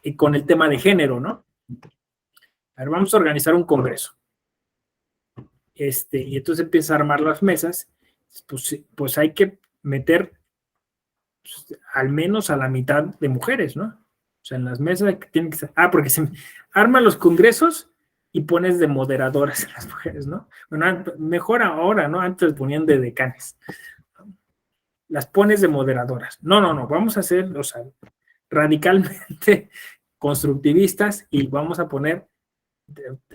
y con el tema de género, ¿no? A ver, vamos a organizar un congreso. Y entonces empieza a armar las mesas, pues hay que meter pues, al menos a la mitad de mujeres, ¿no? O sea, en las mesas tienen que ser, porque se arman los congresos y pones de moderadoras a las mujeres, ¿no? Bueno, mejor ahora, ¿no? Antes ponían de decanes. Las pones de moderadoras. No, vamos a ser, o sea, radicalmente constructivistas y vamos a poner,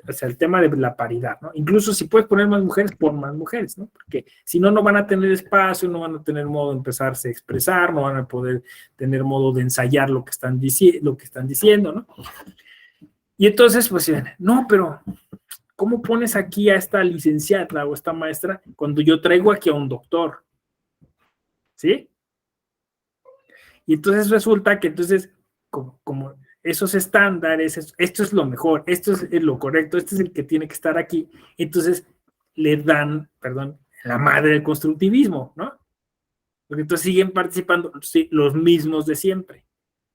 o sea, el tema de la paridad, ¿no? Incluso si puedes poner más mujeres, pon más mujeres, ¿no? Porque si no, no van a tener espacio, no van a tener modo de empezarse a expresar, no van a poder tener modo de ensayar lo que están diciendo, ¿no? Y entonces, pues, no, pero ¿cómo pones aquí a esta licenciada o esta maestra cuando yo traigo aquí a un doctor? ¿Sí? Y entonces resulta que entonces, como esos estándares, esto es lo mejor, esto es lo correcto, este es el que tiene que estar aquí, entonces le dan, perdón, la madre del constructivismo, ¿no? Porque entonces siguen participando sí, los mismos de siempre,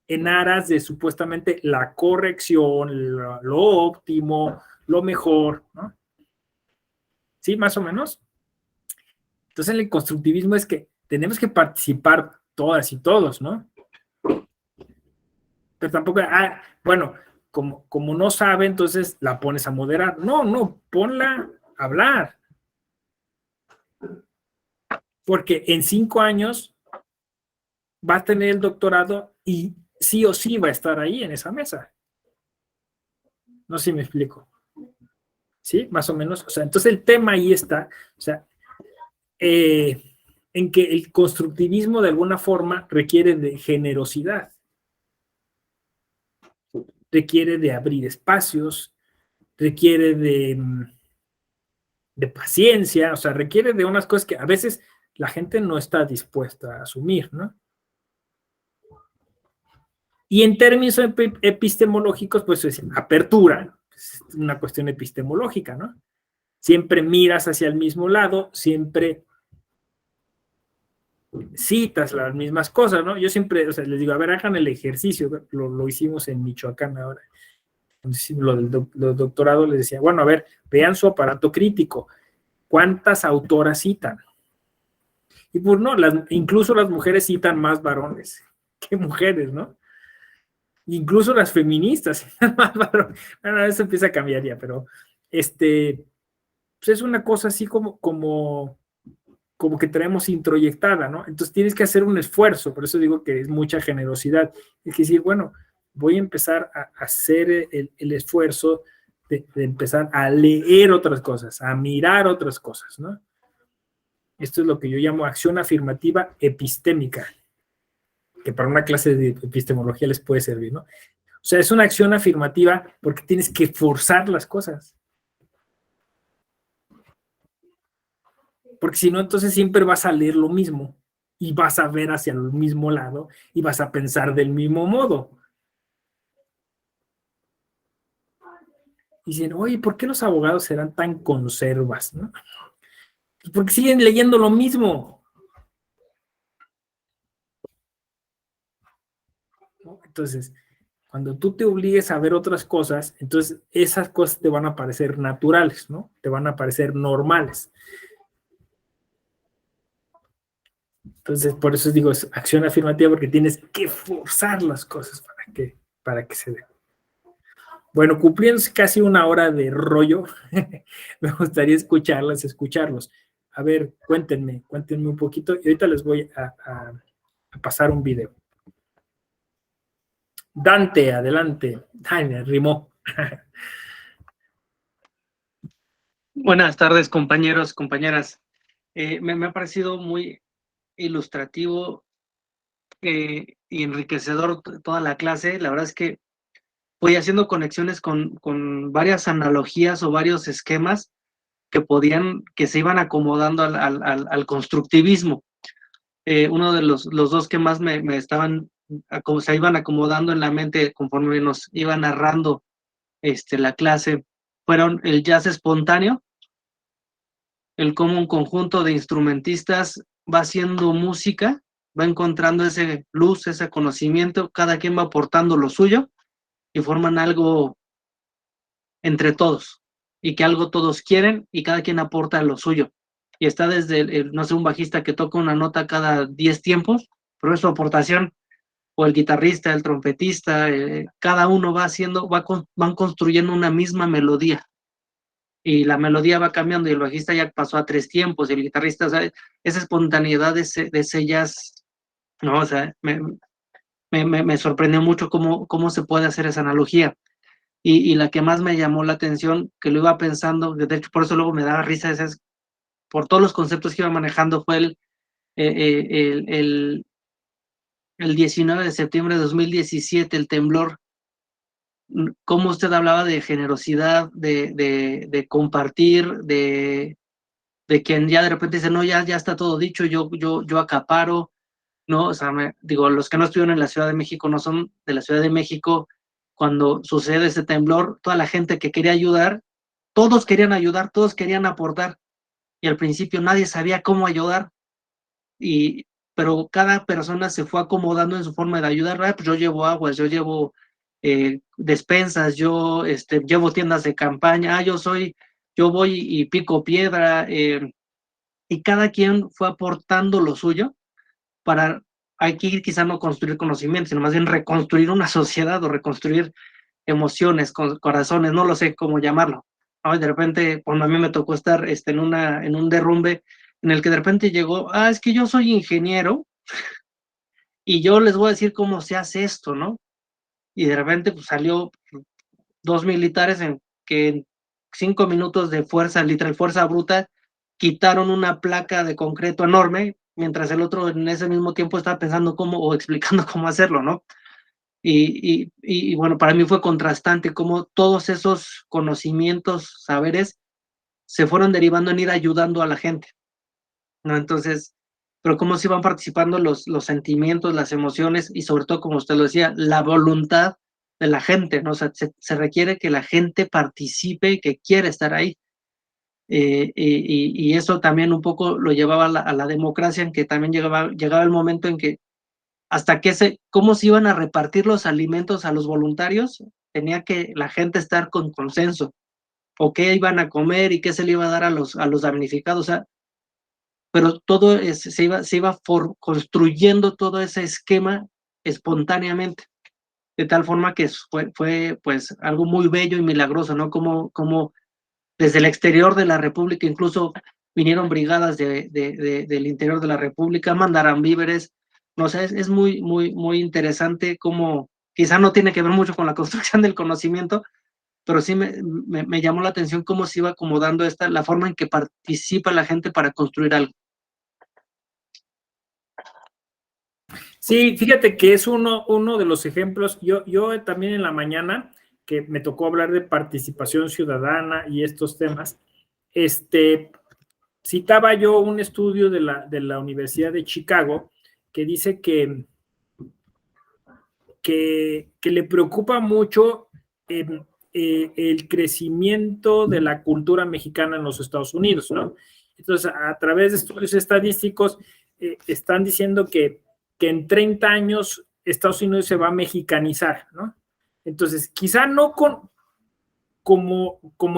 en aras de supuestamente la corrección, lo óptimo, lo mejor, ¿no? ¿Sí? Más o menos. Entonces el constructivismo es que tenemos que participar todas y todos, ¿no? Pero tampoco, bueno, como no sabe, entonces la pones a moderar. No, ponla a hablar. Porque en 5 años va a tener el doctorado y sí o sí va a estar ahí en esa mesa. No sé si me explico. ¿Sí? Más o menos. O sea, entonces el tema ahí está, o sea, en que el constructivismo de alguna forma requiere de generosidad. Requiere de abrir espacios, requiere de paciencia, o sea, requiere de unas cosas que a veces la gente no está dispuesta a asumir, ¿no? Y en términos epistemológicos, pues es apertura, es una cuestión epistemológica, ¿no? Siempre miras hacia el mismo lado, siempre citas las mismas cosas, ¿no? Yo siempre, o sea, les digo, a ver, hagan el ejercicio, lo hicimos en Michoacán ahora, lo del doctorado, les decía, bueno, a ver, vean su aparato crítico, ¿cuántas autoras citan? Y pues no, incluso las mujeres citan más varones que mujeres, ¿no? Incluso las feministas citan más varones. Bueno, eso empieza a cambiar ya, pero pues es una cosa así como que traemos introyectada, ¿no? Entonces tienes que hacer un esfuerzo, por eso digo que es mucha generosidad. Es decir, bueno, voy a empezar a hacer el esfuerzo de empezar a leer otras cosas, a mirar otras cosas, ¿no? Esto es lo que yo llamo acción afirmativa epistémica, que para una clase de epistemología les puede servir, ¿no? O sea, es una acción afirmativa porque tienes que forzar las cosas. Porque si no, entonces siempre vas a leer lo mismo y vas a ver hacia el mismo lado y vas a pensar del mismo modo. Y dicen, oye, ¿por qué los abogados serán tan conservas? ¿No? Pues porque siguen leyendo lo mismo. ¿No? Entonces, cuando tú te obligues a ver otras cosas, entonces esas cosas te van a parecer naturales, ¿no? Te van a parecer normales. Entonces, por eso digo, es acción afirmativa, porque tienes que forzar las cosas para que se den. Bueno, cumpliéndose casi una hora de rollo, me gustaría escucharlos. A ver, cuéntenme un poquito y ahorita les voy a pasar un video. Dante, adelante. Ay, me rimó. Buenas tardes, compañeros, compañeras. Me ha parecido muy ilustrativo y enriquecedor toda la clase. La verdad es que voy haciendo conexiones con varias analogías o varios esquemas que se iban acomodando al constructivismo. Uno de los dos que más se iban acomodando en la mente conforme nos iba narrando la clase fueron el jazz espontáneo, el cómo un conjunto de instrumentistas va haciendo música, va encontrando ese luz, ese conocimiento, cada quien va aportando lo suyo y forman algo entre todos, y que algo todos quieren y cada quien aporta lo suyo. Y está desde, no sé, un bajista que toca una nota cada 10 tiempos, pero es su aportación, o el guitarrista, el trompetista, cada uno van construyendo una misma melodía. Y la melodía va cambiando y el bajista ya pasó a 3 tiempos y el guitarrista, o sea, esa espontaneidad de ese jazz, ¿no? O sea, me sorprendió mucho cómo se puede hacer esa analogía. Y la que más me llamó la atención, que lo iba pensando, de hecho por eso luego me daba risa, por todos los conceptos que iba manejando, fue el 19 de septiembre de 2017, el temblor. Cómo usted hablaba de generosidad, de compartir, de quien ya de repente dice, no, ya está todo dicho, yo acaparo, ¿no? O sea, digo, los que no estuvieron en la Ciudad de México no son de la Ciudad de México. Cuando sucede ese temblor, toda la gente que quería ayudar, todos querían ayudar, todos querían aportar, y al principio nadie sabía cómo ayudar, pero cada persona se fue acomodando en su forma de ayudar. Pues yo llevo aguas, yo llevo despensas, yo llevo tiendas de campaña, yo voy y pico piedra, y cada quien fue aportando lo suyo para aquí quizá no construir conocimiento, sino más bien reconstruir una sociedad o reconstruir emociones, corazones, no lo sé cómo llamarlo. De repente, cuando a mí me tocó estar en un derrumbe en el que de repente llegó, es que yo soy ingeniero y yo les voy a decir cómo se hace esto, ¿no? Y de repente pues, salió 2 militares que en 5 minutos de fuerza, literal fuerza bruta, quitaron una placa de concreto enorme, mientras el otro en ese mismo tiempo estaba pensando o explicando cómo hacerlo, ¿no? Y bueno, para mí fue contrastante cómo todos esos conocimientos, saberes, se fueron derivando en ir ayudando a la gente, ¿no? Entonces, pero cómo se iban participando los sentimientos, las emociones y sobre todo, como usted lo decía, la voluntad de la gente, ¿no? O sea, se requiere que la gente participe y que quiera estar ahí. Y eso también un poco lo llevaba a la democracia, en que también llegaba el momento en que cómo se iban a repartir los alimentos a los voluntarios, tenía que la gente estar con consenso, o qué iban a comer y qué se le iba a dar a los damnificados, o sea, pero todo se iba construyendo todo ese esquema espontáneamente, de tal forma que fue pues algo muy bello y milagroso, ¿no? Como desde el exterior de la República incluso vinieron brigadas del interior de la República, mandaran víveres, no sé, es muy, muy, muy interesante cómo, quizá no tiene que ver mucho con la construcción del conocimiento, pero sí me llamó la atención cómo se iba acomodando la forma en que participa la gente para construir algo. Sí, fíjate que es uno de los ejemplos. Yo también en la mañana, que me tocó hablar de participación ciudadana y estos temas, citaba yo un estudio de la Universidad de Chicago que dice que le preocupa mucho el crecimiento de la cultura mexicana en los Estados Unidos, ¿no? Entonces, a través de estudios estadísticos, están diciendo que en 30 años Estados Unidos se va a mexicanizar, ¿no? Entonces, quizá no como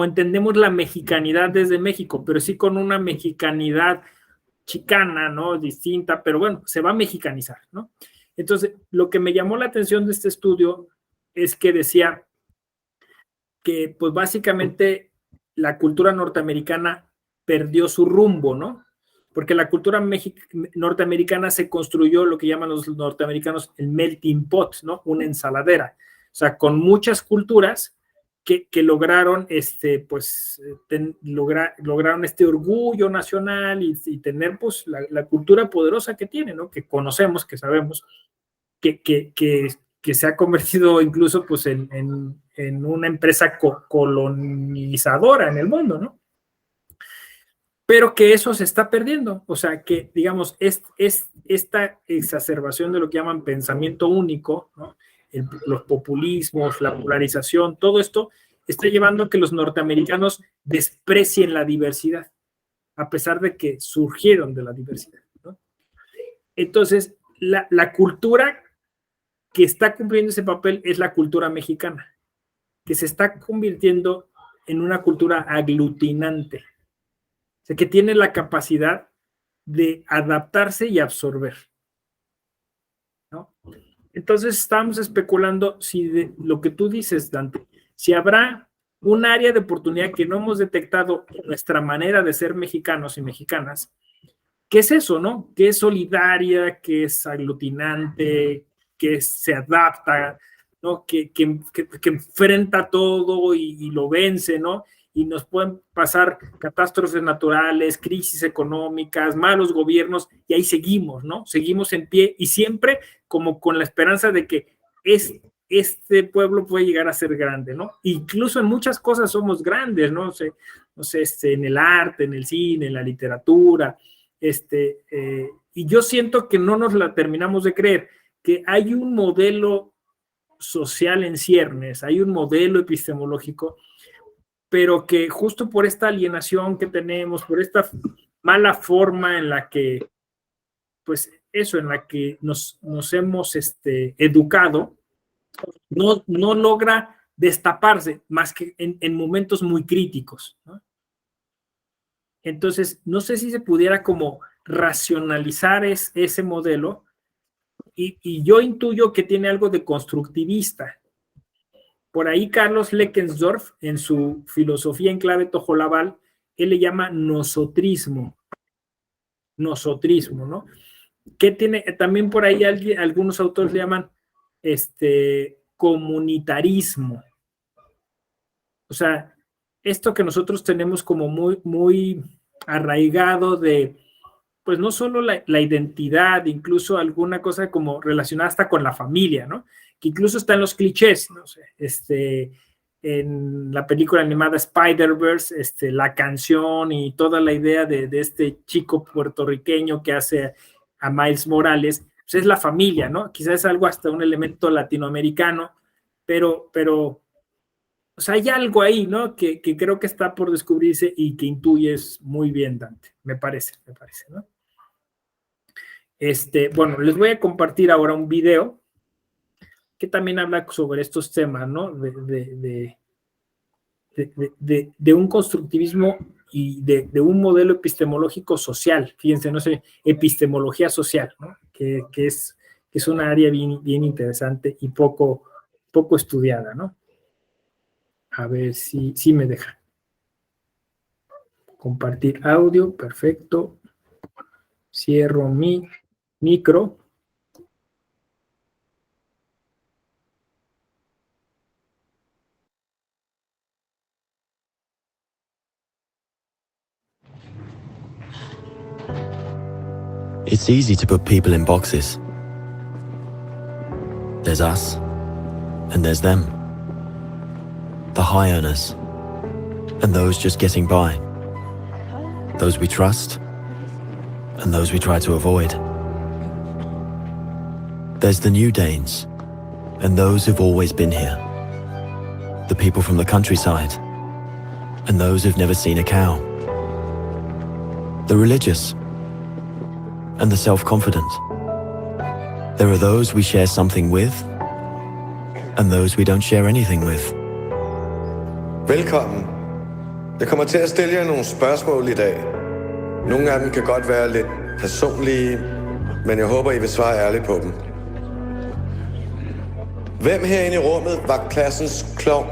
entendemos la mexicanidad desde México, pero sí con una mexicanidad chicana, ¿no? Distinta, pero bueno, se va a mexicanizar, ¿no? Entonces, lo que me llamó la atención de este estudio es que decía que, pues básicamente, la cultura norteamericana perdió su rumbo, ¿no? Porque la cultura norteamericana se construyó lo que llaman los norteamericanos el melting pot, ¿no? Una ensaladera. O sea, con muchas culturas que lograron lograron este orgullo nacional y tener pues la cultura poderosa que tiene, ¿no? Que conocemos, que sabemos, que se ha convertido incluso pues en una empresa colonizadora en el mundo, ¿no? Pero que eso se está perdiendo, o sea, que digamos, es esta exacerbación de lo que llaman pensamiento único, ¿no? Los populismos, la polarización, todo esto está llevando a que los norteamericanos desprecien la diversidad, a pesar de que surgieron de la diversidad, ¿no? Entonces, la cultura que está cumpliendo ese papel es la cultura mexicana, que se está convirtiendo en una cultura aglutinante, o sea, que tiene la capacidad de adaptarse y absorber, ¿no? Entonces estamos especulando si lo que tú dices, Dante, si habrá un área de oportunidad que no hemos detectado en nuestra manera de ser mexicanos y mexicanas, ¿qué es eso, no? Que es solidaria, que es aglutinante, que se adapta, ¿no? Que enfrenta todo y lo vence, ¿no? Y nos pueden pasar catástrofes naturales, crisis económicas, malos gobiernos, y ahí seguimos, ¿no? Seguimos en pie y siempre como con la esperanza de que este pueblo puede llegar a ser grande, ¿no? Incluso en muchas cosas somos grandes, ¿no? No sé, en el arte, en el cine, en la literatura, y yo siento que no nos la terminamos de creer, que hay un modelo social en ciernes, hay un modelo epistemológico, pero que justo por esta alienación que tenemos, por esta mala forma en la que, pues eso, en la que nos hemos educado, no logra destaparse más que en momentos muy críticos, ¿no? Entonces, no sé si se pudiera como racionalizar ese modelo y yo intuyo que tiene algo de constructivista. Por ahí Carlos Leckensdorf, en su filosofía en clave tojolabal, él le llama nosotrismo, ¿no? Que tiene, también por ahí algunos autores le llaman comunitarismo. O sea, esto que nosotros tenemos como muy, muy arraigado de, pues no solo la identidad, incluso alguna cosa como relacionada hasta con la familia, ¿no? Que incluso está en los clichés, no sé, en la película animada Spider-Verse, la canción y toda la idea de este chico puertorriqueño que hace a Miles Morales, pues es la familia, ¿no? Quizás es algo hasta un elemento latinoamericano, pero o sea, hay algo ahí, ¿no? Que creo que está por descubrirse y que intuyes muy bien, Dante, me parece, ¿no? Bueno, les voy a compartir ahora un video que también habla sobre estos temas, ¿no? De un constructivismo y de un modelo epistemológico social, fíjense, no sé, epistemología social, ¿no? Que es una área bien interesante y poco estudiada, ¿no? A ver si me deja. Compartir audio, perfecto. Cierro mi micro. It's easy to put people in boxes. There's us, and there's them. The high earners, and those just getting by. Those we trust, and those we try to avoid. There's the new Danes, and those who've always been here. The people from the countryside, and those who've never seen a cow. The religious, and the self-confident. There are those we share something with, and those we don't share anything with. Velkommen. Jeg kommer til at stille jer nogle spørgsmål i dag. Nogle af dem kan godt være lidt personlige, men jeg håber, I vil svare ærligt på dem. Hvem herinde i rummet var klassens klovn?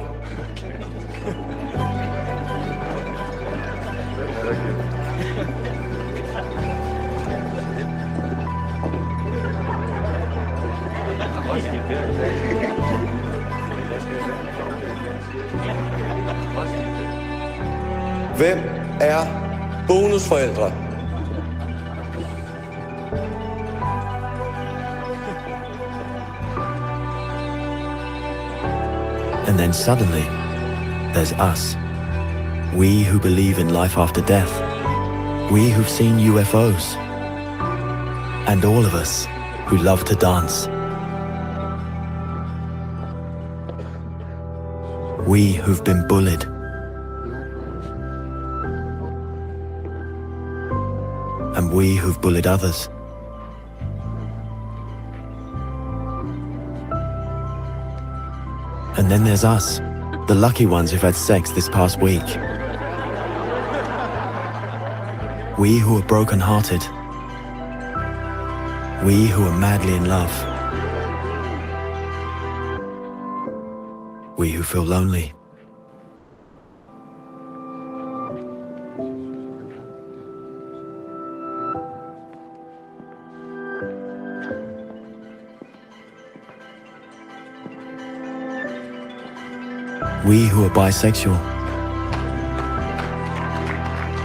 Hvem er bonusforældre? And then suddenly, there's us. We who believe in life after death. We who've seen UFOs. And all of us who love to dance. We who've been bullied. And we who've bullied others. And then there's us, the lucky ones who've had sex this past week. We who are broken-hearted. We who are madly in love. We who feel lonely. We who are bisexual.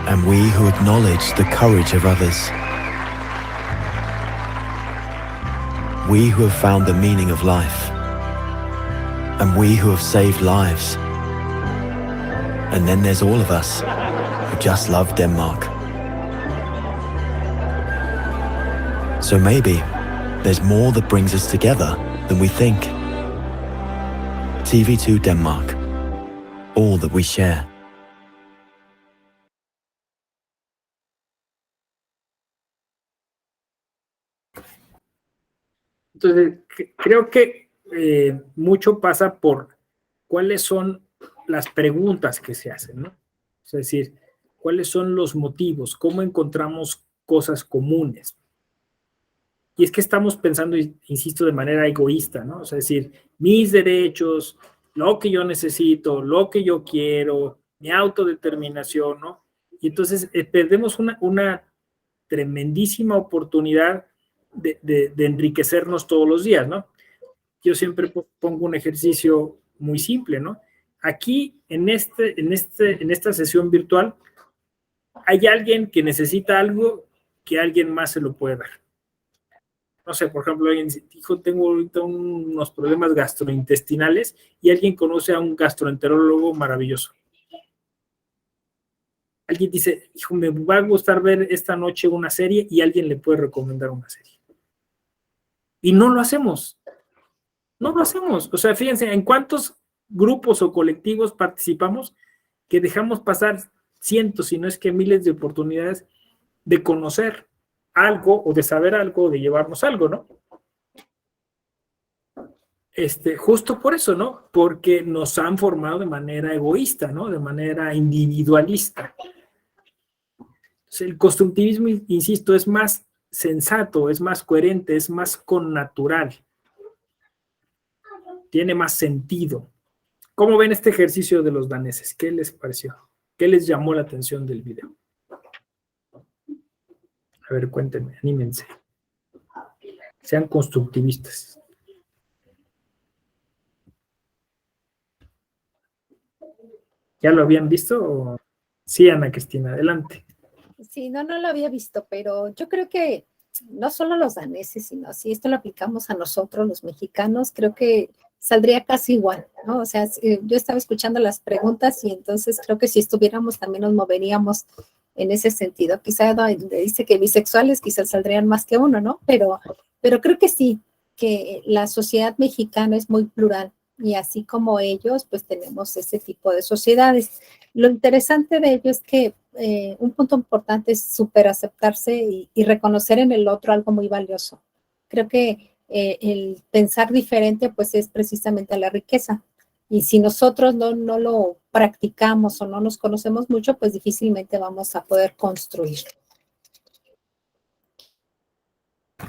And we who acknowledge the courage of others. We who have found the meaning of life. And we who have saved lives. And then there's all of us who just love Denmark. So maybe there's more that brings us together than we think. TV2 Denmark. All that we share. Entonces, creo que mucho pasa por cuáles son las preguntas que se hacen, ¿no? Es decir, cuáles son los motivos, cómo encontramos cosas comunes. Y es que estamos pensando, insisto, de manera egoísta, ¿no? O sea, es decir, mis derechos, lo que yo necesito, lo que yo quiero, mi autodeterminación, ¿no? Y entonces perdemos una tremendísima oportunidad de enriquecernos todos los días, ¿no? Yo siempre pongo un ejercicio muy simple, ¿no? Aquí, en esta sesión virtual, hay alguien que necesita algo que alguien más se lo puede dar. No sé, por ejemplo, alguien dijo, tengo ahorita unos problemas gastrointestinales y alguien conoce a un gastroenterólogo maravilloso. Alguien dice, hijo, me va a gustar ver esta noche una serie y alguien le puede recomendar una serie. Y no lo hacemos. No lo hacemos. O sea, fíjense, en cuántos grupos o colectivos participamos que dejamos pasar cientos, si no es que miles de oportunidades de conocer algo o de saber algo o de llevarnos algo, ¿no? Justo por eso, ¿no? Porque nos han formado de manera egoísta, ¿no? De manera individualista. Entonces, el constructivismo, insisto, es más sensato, es más coherente, es más connatural. Tiene más sentido. ¿Cómo ven este ejercicio de los daneses? ¿Qué les pareció? ¿Qué les llamó la atención del video? A ver, cuéntenme, anímense. Sean constructivistas. ¿Ya lo habían visto? Sí, Ana Cristina, adelante. Sí, no lo había visto, pero yo creo que no solo los daneses, sino si esto lo aplicamos a nosotros, los mexicanos, creo que saldría casi igual, ¿no? O sea, yo estaba escuchando las preguntas y entonces creo que si estuviéramos también nos moveríamos en ese sentido. Quizá dice que bisexuales quizás saldrían más que uno, ¿no? Pero creo que sí, que la sociedad mexicana es muy plural y así como ellos, pues tenemos ese tipo de sociedades. Lo interesante de ello es que un punto importante es súper aceptarse y reconocer en el otro algo muy valioso. Creo que el pensar diferente, pues es precisamente la riqueza. Y si nosotros no lo practicamos o no nos conocemos mucho, pues difícilmente vamos a poder construir.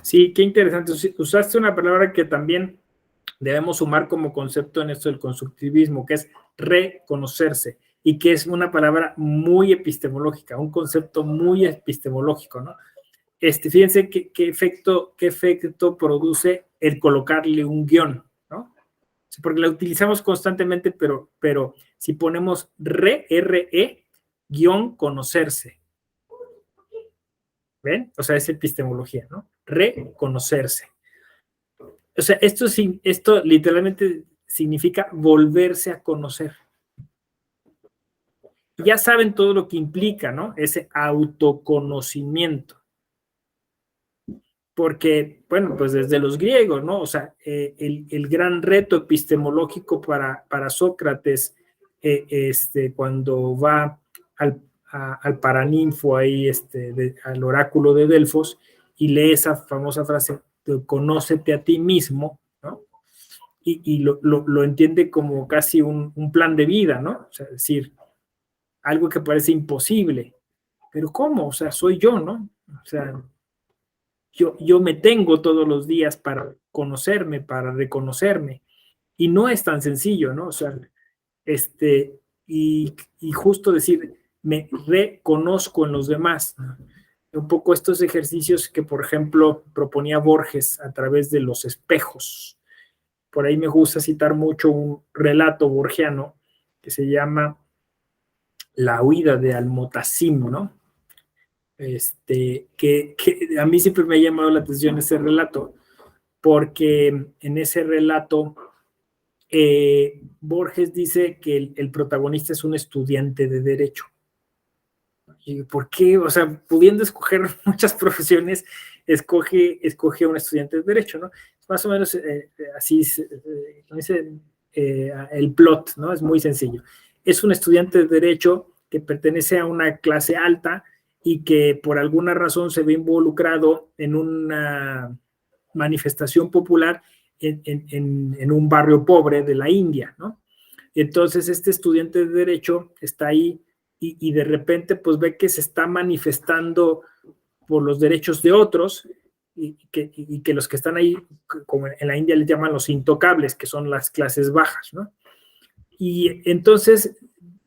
Sí, qué interesante. Usaste una palabra que también debemos sumar como concepto en esto del constructivismo, que es reconocerse, y que es una palabra muy epistemológica, un concepto muy epistemológico, ¿no? Fíjense qué efecto produce el colocarle un guión, ¿no? Porque la utilizamos constantemente, pero si ponemos guión conocerse, ¿ven? O sea, es epistemología, ¿no? Reconocerse. O sea, esto literalmente significa volverse a conocer. Ya saben todo lo que implica, ¿no? Ese autoconocimiento. Porque, bueno, pues desde los griegos, ¿no? O sea, el gran reto epistemológico para Sócrates, cuando va al Paraninfo ahí, al oráculo de Delfos, y lee esa famosa frase, conócete a ti mismo, ¿no? Y lo entiende como casi un plan de vida, ¿no? O sea, es decir, algo que parece imposible, pero ¿cómo? O sea, soy yo, ¿no? O sea, yo me tengo todos los días para conocerme, para reconocerme, y no es tan sencillo, ¿no? O sea, y justo decir, me reconozco en los demás, ¿no? Un poco estos ejercicios que, por ejemplo, proponía Borges a través de los espejos. Por ahí me gusta citar mucho un relato borgiano que se llama La huida de Almotacim, ¿no? Que a mí siempre me ha llamado la atención ese relato, porque en ese relato Borges dice que el protagonista es un estudiante de derecho. ¿Y por qué? O sea, pudiendo escoger muchas profesiones, escoge a un estudiante de derecho, ¿no? Más o menos así dice el plot, ¿no? Es muy sencillo. Es un estudiante de derecho que pertenece a una clase alta y que por alguna razón se ve involucrado en una manifestación popular en un barrio pobre de la India, ¿no? Entonces este estudiante de derecho está ahí y de repente pues ve que se está manifestando por los derechos de otros y que los que están ahí, como en la India les llaman los intocables, que son las clases bajas, ¿no? Y entonces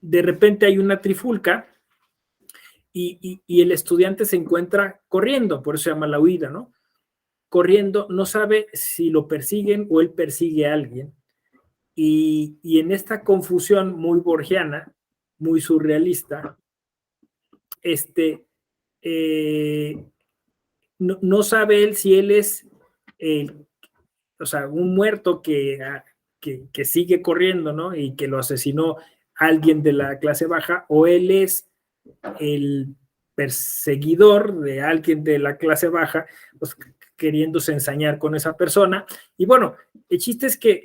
de repente hay una trifulca y el estudiante se encuentra corriendo, por eso se llama la huida, ¿no? Corriendo, no sabe si lo persiguen o él persigue a alguien. Y en esta confusión muy borgiana, muy surrealista, no sabe él si él es, o sea, un muerto que sigue corriendo, ¿no? Y que lo asesinó alguien de la clase baja, o él es el perseguidor de alguien de la clase baja, pues queriéndose ensañar con esa persona. Y bueno, el chiste es que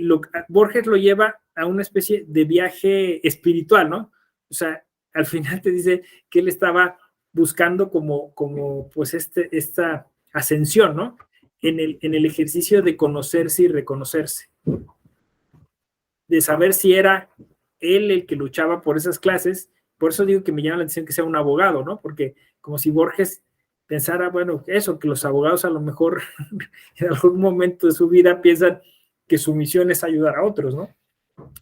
Borges lo lleva a una especie de viaje espiritual, ¿no? O sea, al final te dice que él estaba buscando como pues esta ascensión, ¿no? En el ejercicio de conocerse y reconocerse, de saber si era él el que luchaba por esas clases. Por eso digo que me llama la atención que sea un abogado, ¿no? Porque como si Borges pensara, bueno, eso, que los abogados a lo mejor en algún momento de su vida piensan que su misión es ayudar a otros, ¿no?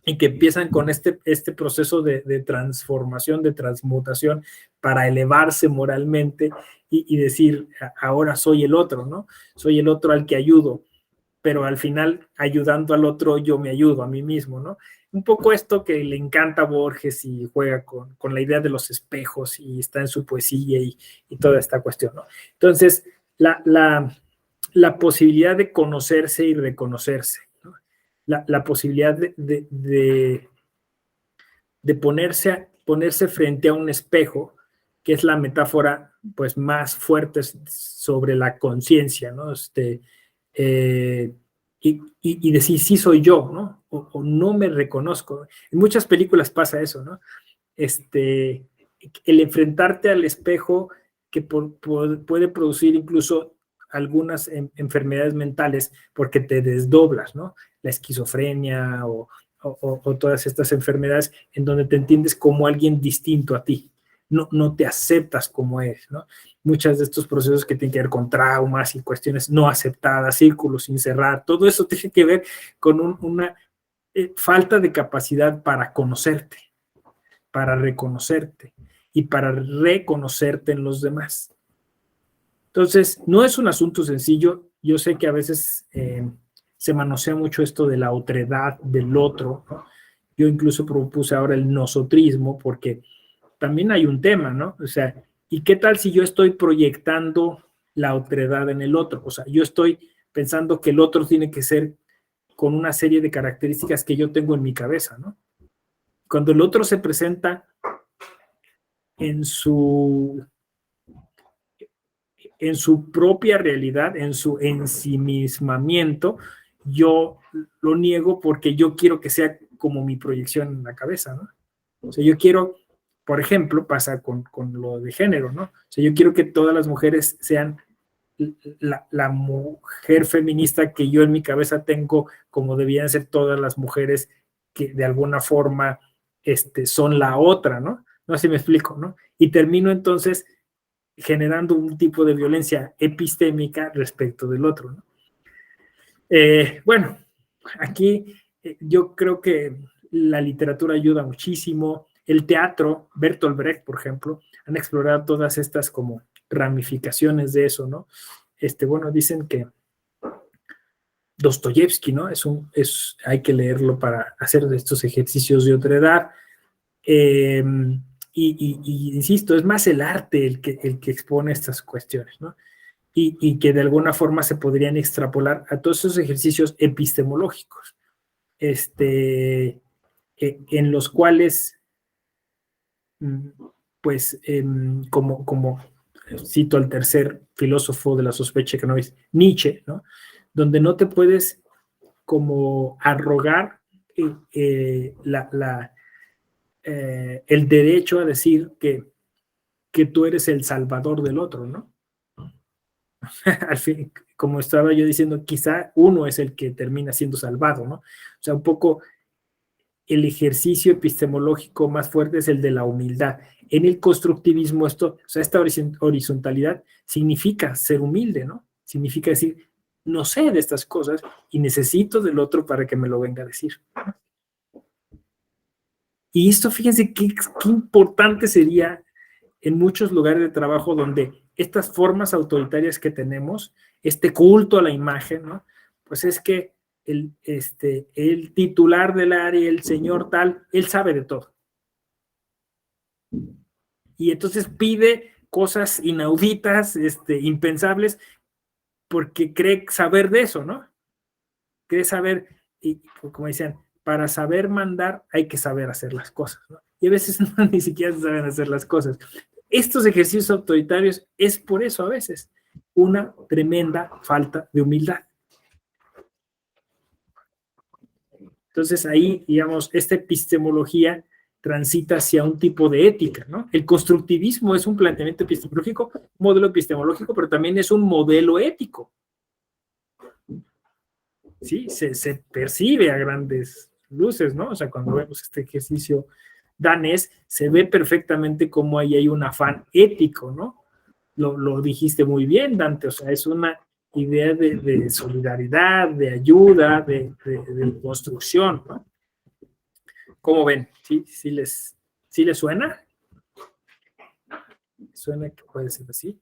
Y que empiezan con este proceso de transformación, de transmutación para elevarse moralmente y decir, ahora soy el otro, ¿no? Soy el otro al que ayudo, pero al final ayudando al otro yo me ayudo a mí mismo, ¿no? Un poco esto que le encanta a Borges y juega con la idea de los espejos y está en su poesía y toda esta cuestión, ¿no? Entonces, la posibilidad de conocerse y reconocerse, ¿no? La posibilidad de ponerse frente a un espejo, que es la metáfora pues más fuerte sobre la conciencia, ¿no? Y decir sí soy yo, ¿no? O no me reconozco. En muchas películas pasa eso, ¿no? El enfrentarte al espejo que puede producir incluso algunas enfermedades mentales porque te desdoblas, ¿no? La esquizofrenia o todas estas enfermedades en donde te entiendes como alguien distinto a ti, no te aceptas como eres, ¿no? Muchos de estos procesos que tienen que ver con traumas y cuestiones no aceptadas, círculos sin cerrar, todo eso tiene que ver con una falta de capacidad para conocerte, para reconocerte y para reconocerte en los demás. Entonces, no es un asunto sencillo. Yo sé que a veces se manosea mucho esto de la otredad del otro, ¿no? Yo incluso propuse ahora el nosotrismo porque también hay un tema, ¿no? O sea, ¿y qué tal si yo estoy proyectando la otredad en el otro? O sea, yo estoy pensando que el otro tiene que ser con una serie de características que yo tengo en mi cabeza, ¿no? Cuando el otro se presenta en su propia realidad, en su ensimismamiento, yo lo niego porque yo quiero que sea como mi proyección en la cabeza, ¿no? O sea, yo quiero, por ejemplo, pasa con lo de género, ¿no? O sea, yo quiero que todas las mujeres sean la mujer feminista que yo en mi cabeza tengo, como debían ser todas las mujeres que de alguna forma son la otra, ¿no? No sé si me explico, ¿no? Y termino entonces generando un tipo de violencia epistémica respecto del otro, ¿no? Bueno, aquí yo creo que la literatura ayuda muchísimo. El teatro, Bertolt Brecht, por ejemplo, han explorado todas estas como ramificaciones de eso, ¿no? Bueno, dicen que Dostoyevsky, ¿no? Hay que leerlo para hacer estos ejercicios de otredad. Y insisto, es más el arte el que expone estas cuestiones, ¿no? Y que de alguna forma se podrían extrapolar a todos esos ejercicios epistemológicos, en los cuales, pues, como cito al tercer filósofo de la sospecha que no es Nietzsche, ¿no? Donde no te puedes como arrogar el derecho a decir que tú eres el salvador del otro, ¿no? Al fin, como estaba yo diciendo, quizá uno es el que termina siendo salvado, ¿no? O sea, un poco el ejercicio epistemológico más fuerte es el de la humildad. En el constructivismo o sea, esta horizontalidad significa ser humilde, ¿no? Significa decir, no sé de estas cosas y necesito del otro para que me lo venga a decir. Y esto, fíjense qué importante sería en muchos lugares de trabajo donde estas formas autoritarias que tenemos, este culto a la imagen, ¿no? Pues es que el titular del área, el señor tal, él sabe de todo. Y entonces pide cosas inauditas, impensables, porque cree saber de eso, ¿no? Cree saber, y como decían, para saber mandar hay que saber hacer las cosas, ¿no? y a veces no, ni siquiera saben hacer las cosas. Estos ejercicios autoritarios es por eso a veces una tremenda falta de humildad. Entonces ahí, digamos, esta epistemología transita hacia un tipo de ética, ¿no? El constructivismo es un planteamiento epistemológico, un modelo epistemológico, pero también es un modelo ético. Sí, se percibe a grandes luces, ¿no? O sea, cuando vemos este ejercicio danés, se ve perfectamente cómo ahí hay un afán ético, ¿no? Lo dijiste muy bien, Dante, o sea, es una idea de solidaridad, de ayuda, de construcción, ¿no? ¿Cómo ven? ¿Sí les suena? ¿Suena que puede ser así?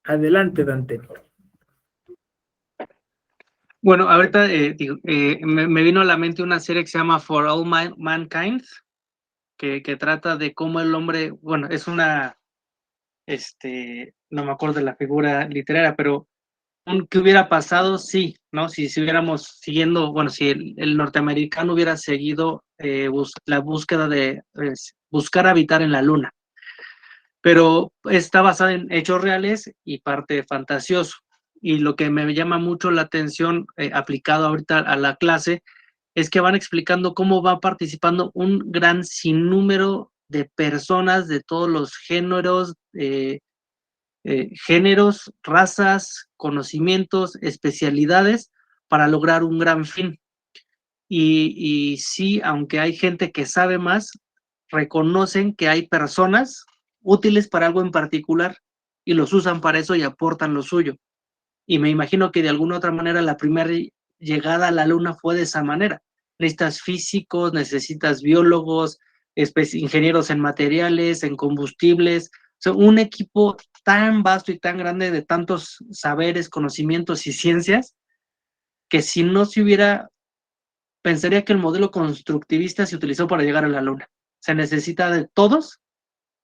Adelante, Dante. Bueno, ahorita me vino a la mente una serie que se llama For All Mankind, que trata de cómo el hombre, bueno, es una, no me acuerdo de la figura literaria, pero ¿qué hubiera pasado? Sí, ¿no? Si hubiéramos siguiendo, bueno, si el norteamericano hubiera seguido la búsqueda de buscar habitar en la luna. Pero está basada en hechos reales y parte fantasioso. Y lo que me llama mucho la atención, aplicado ahorita a la clase, es que van explicando cómo va participando un gran sinnúmero de personas de todos los géneros, razas, conocimientos, especialidades, para lograr un gran fin. Y sí, aunque hay gente que sabe más, reconocen que hay personas útiles para algo en particular y los usan para eso y aportan lo suyo. Y me imagino que de alguna otra manera la primera llegada a la luna fue de esa manera. Necesitas físicos, necesitas biólogos, ingenieros en materiales, en combustibles, o sea, un equipo tan vasto y tan grande de tantos saberes, conocimientos y ciencias, que si no se hubiera, pensaría que el modelo constructivista se utilizó para llegar a la luna. Se necesita de todos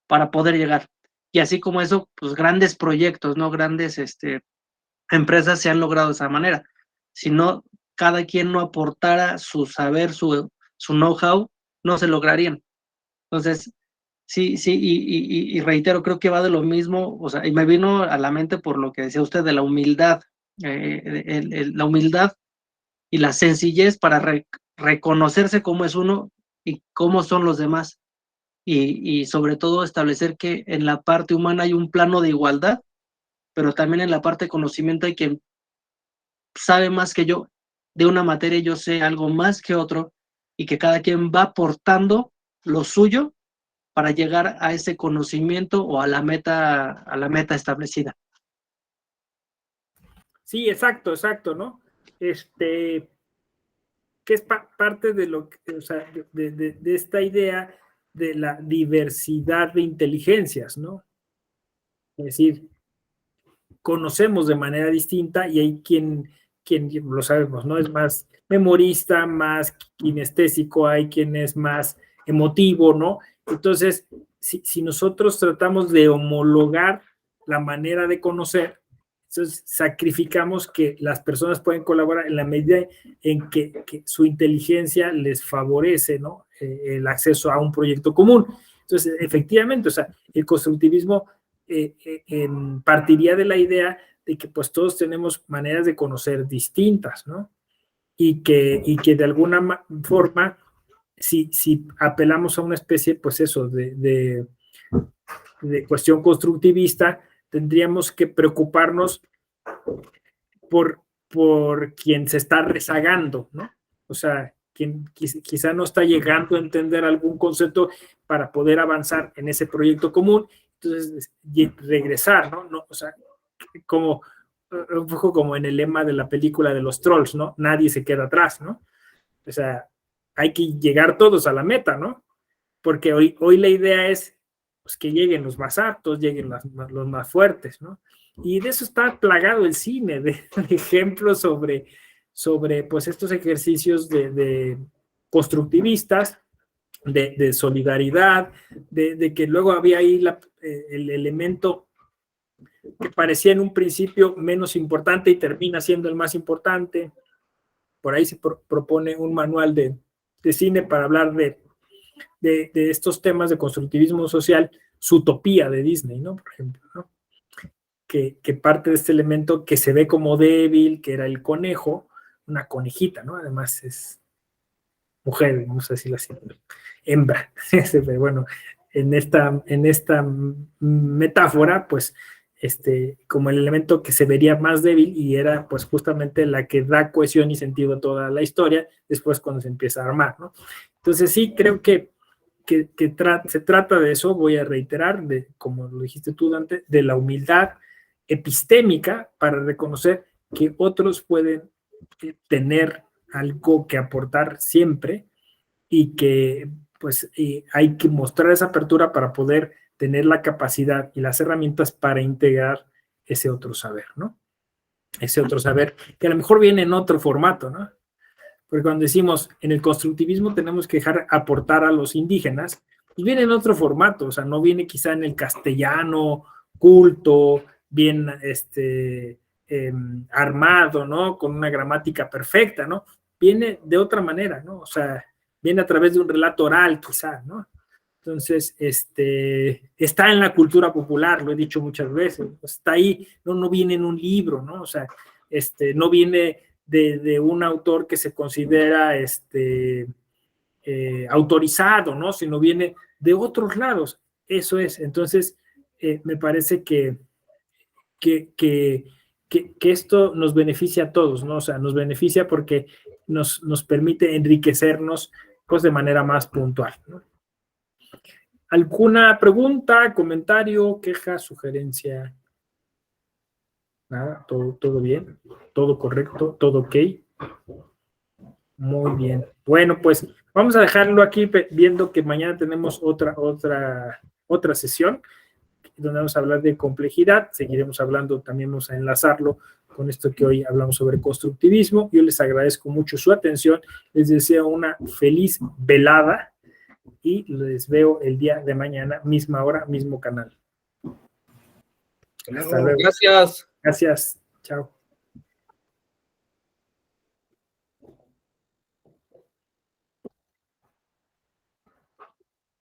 para poder llegar. Y así como eso, pues grandes proyectos, ¿no? Grandes empresas se han logrado de esa manera. Si no, cada quien no aportara su saber, su know-how, no se lograrían. Entonces, sí, y reitero, creo que va de lo mismo, o sea, y me vino a la mente por lo que decía usted de la humildad, la humildad y la sencillez para reconocerse cómo es uno y cómo son los demás. Y sobre todo establecer que en la parte humana hay un plano de igualdad, pero también en la parte de conocimiento hay quien sabe más que yo de una materia, yo sé algo más que otro, y que cada quien va aportando lo suyo para llegar a ese conocimiento o a la meta establecida. Sí, exacto, ¿no? Que es parte de lo que, o sea, de esta idea de la diversidad de inteligencias, ¿no? Es decir, conocemos de manera distinta y hay quien lo sabemos, ¿no? Es más memorista, más kinestésico, hay quien es más emotivo, ¿no? Entonces, si nosotros tratamos de homologar la manera de conocer, entonces sacrificamos que las personas pueden colaborar en la medida en que su inteligencia les favorece, ¿no? El acceso a un proyecto común. Entonces, efectivamente, o sea, el constructivismo partiría de la idea de que pues todos tenemos maneras de conocer distintas, ¿no? Y que de alguna forma, si apelamos a una especie, pues eso, de cuestión constructivista, tendríamos que preocuparnos por quien se está rezagando, ¿no? O sea, quien quizá no está llegando a entender algún concepto para poder avanzar en ese proyecto común. Entonces, regresar, ¿no? O sea, como un poco como en el lema de la película de los trolls, ¿no? Nadie se queda atrás, ¿no? O sea, hay que llegar todos a la meta, ¿no? Porque hoy la idea es pues, que lleguen los más aptos, lleguen los más fuertes, ¿no? Y de eso está plagado el cine, de ejemplos sobre pues estos ejercicios de constructivistas, de solidaridad, de que luego había ahí el elemento que parecía en un principio menos importante y termina siendo el más importante. Por ahí se propone un manual de de cine para hablar de estos temas de constructivismo social, Zootopia de Disney, ¿no? Por ejemplo, ¿no? Que parte de este elemento que se ve como débil, que era el conejo, una conejita, ¿no? Además es mujer, vamos a decirlo así, hembra. Pero bueno, en esta metáfora, pues, como el elemento que se vería más débil y era pues justamente la que da cohesión y sentido a toda la historia, después cuando se empieza a armar, ¿no? Entonces sí, creo que se trata de eso, voy a reiterar, como lo dijiste tú, Dante, de la humildad epistémica para reconocer que otros pueden tener algo que aportar siempre y que pues hay que mostrar esa apertura para poder tener la capacidad y las herramientas para integrar ese otro saber, ¿no? Ese otro saber que a lo mejor viene en otro formato, ¿no? Porque cuando decimos en el constructivismo tenemos que dejar aportar a los indígenas, pues viene en otro formato, o sea, no viene quizá en el castellano culto, bien armado, ¿no? Con una gramática perfecta, ¿no? Viene de otra manera, ¿no? O sea, viene a través de un relato oral, quizá, ¿no? Entonces, está en la cultura popular, lo he dicho muchas veces, está ahí, no viene en un libro, ¿no? O sea, no viene de un autor que se considera autorizado, ¿no? Sino viene de otros lados. Eso es. Entonces, me parece que esto nos beneficia a todos, ¿no? O sea, nos beneficia porque nos permite enriquecernos pues, de manera más puntual, ¿no? ¿Alguna pregunta, comentario, queja, sugerencia? Nada, todo bien, todo correcto, todo ok. Muy bien. Bueno, pues vamos a dejarlo aquí viendo que mañana tenemos otra sesión donde vamos a hablar de complejidad. Seguiremos hablando, también vamos a enlazarlo con esto que hoy hablamos sobre constructivismo. Yo les agradezco mucho su atención. Les deseo una feliz velada y les veo el día de mañana, misma hora, mismo canal. Hasta luego. Gracias. Gracias. Chao.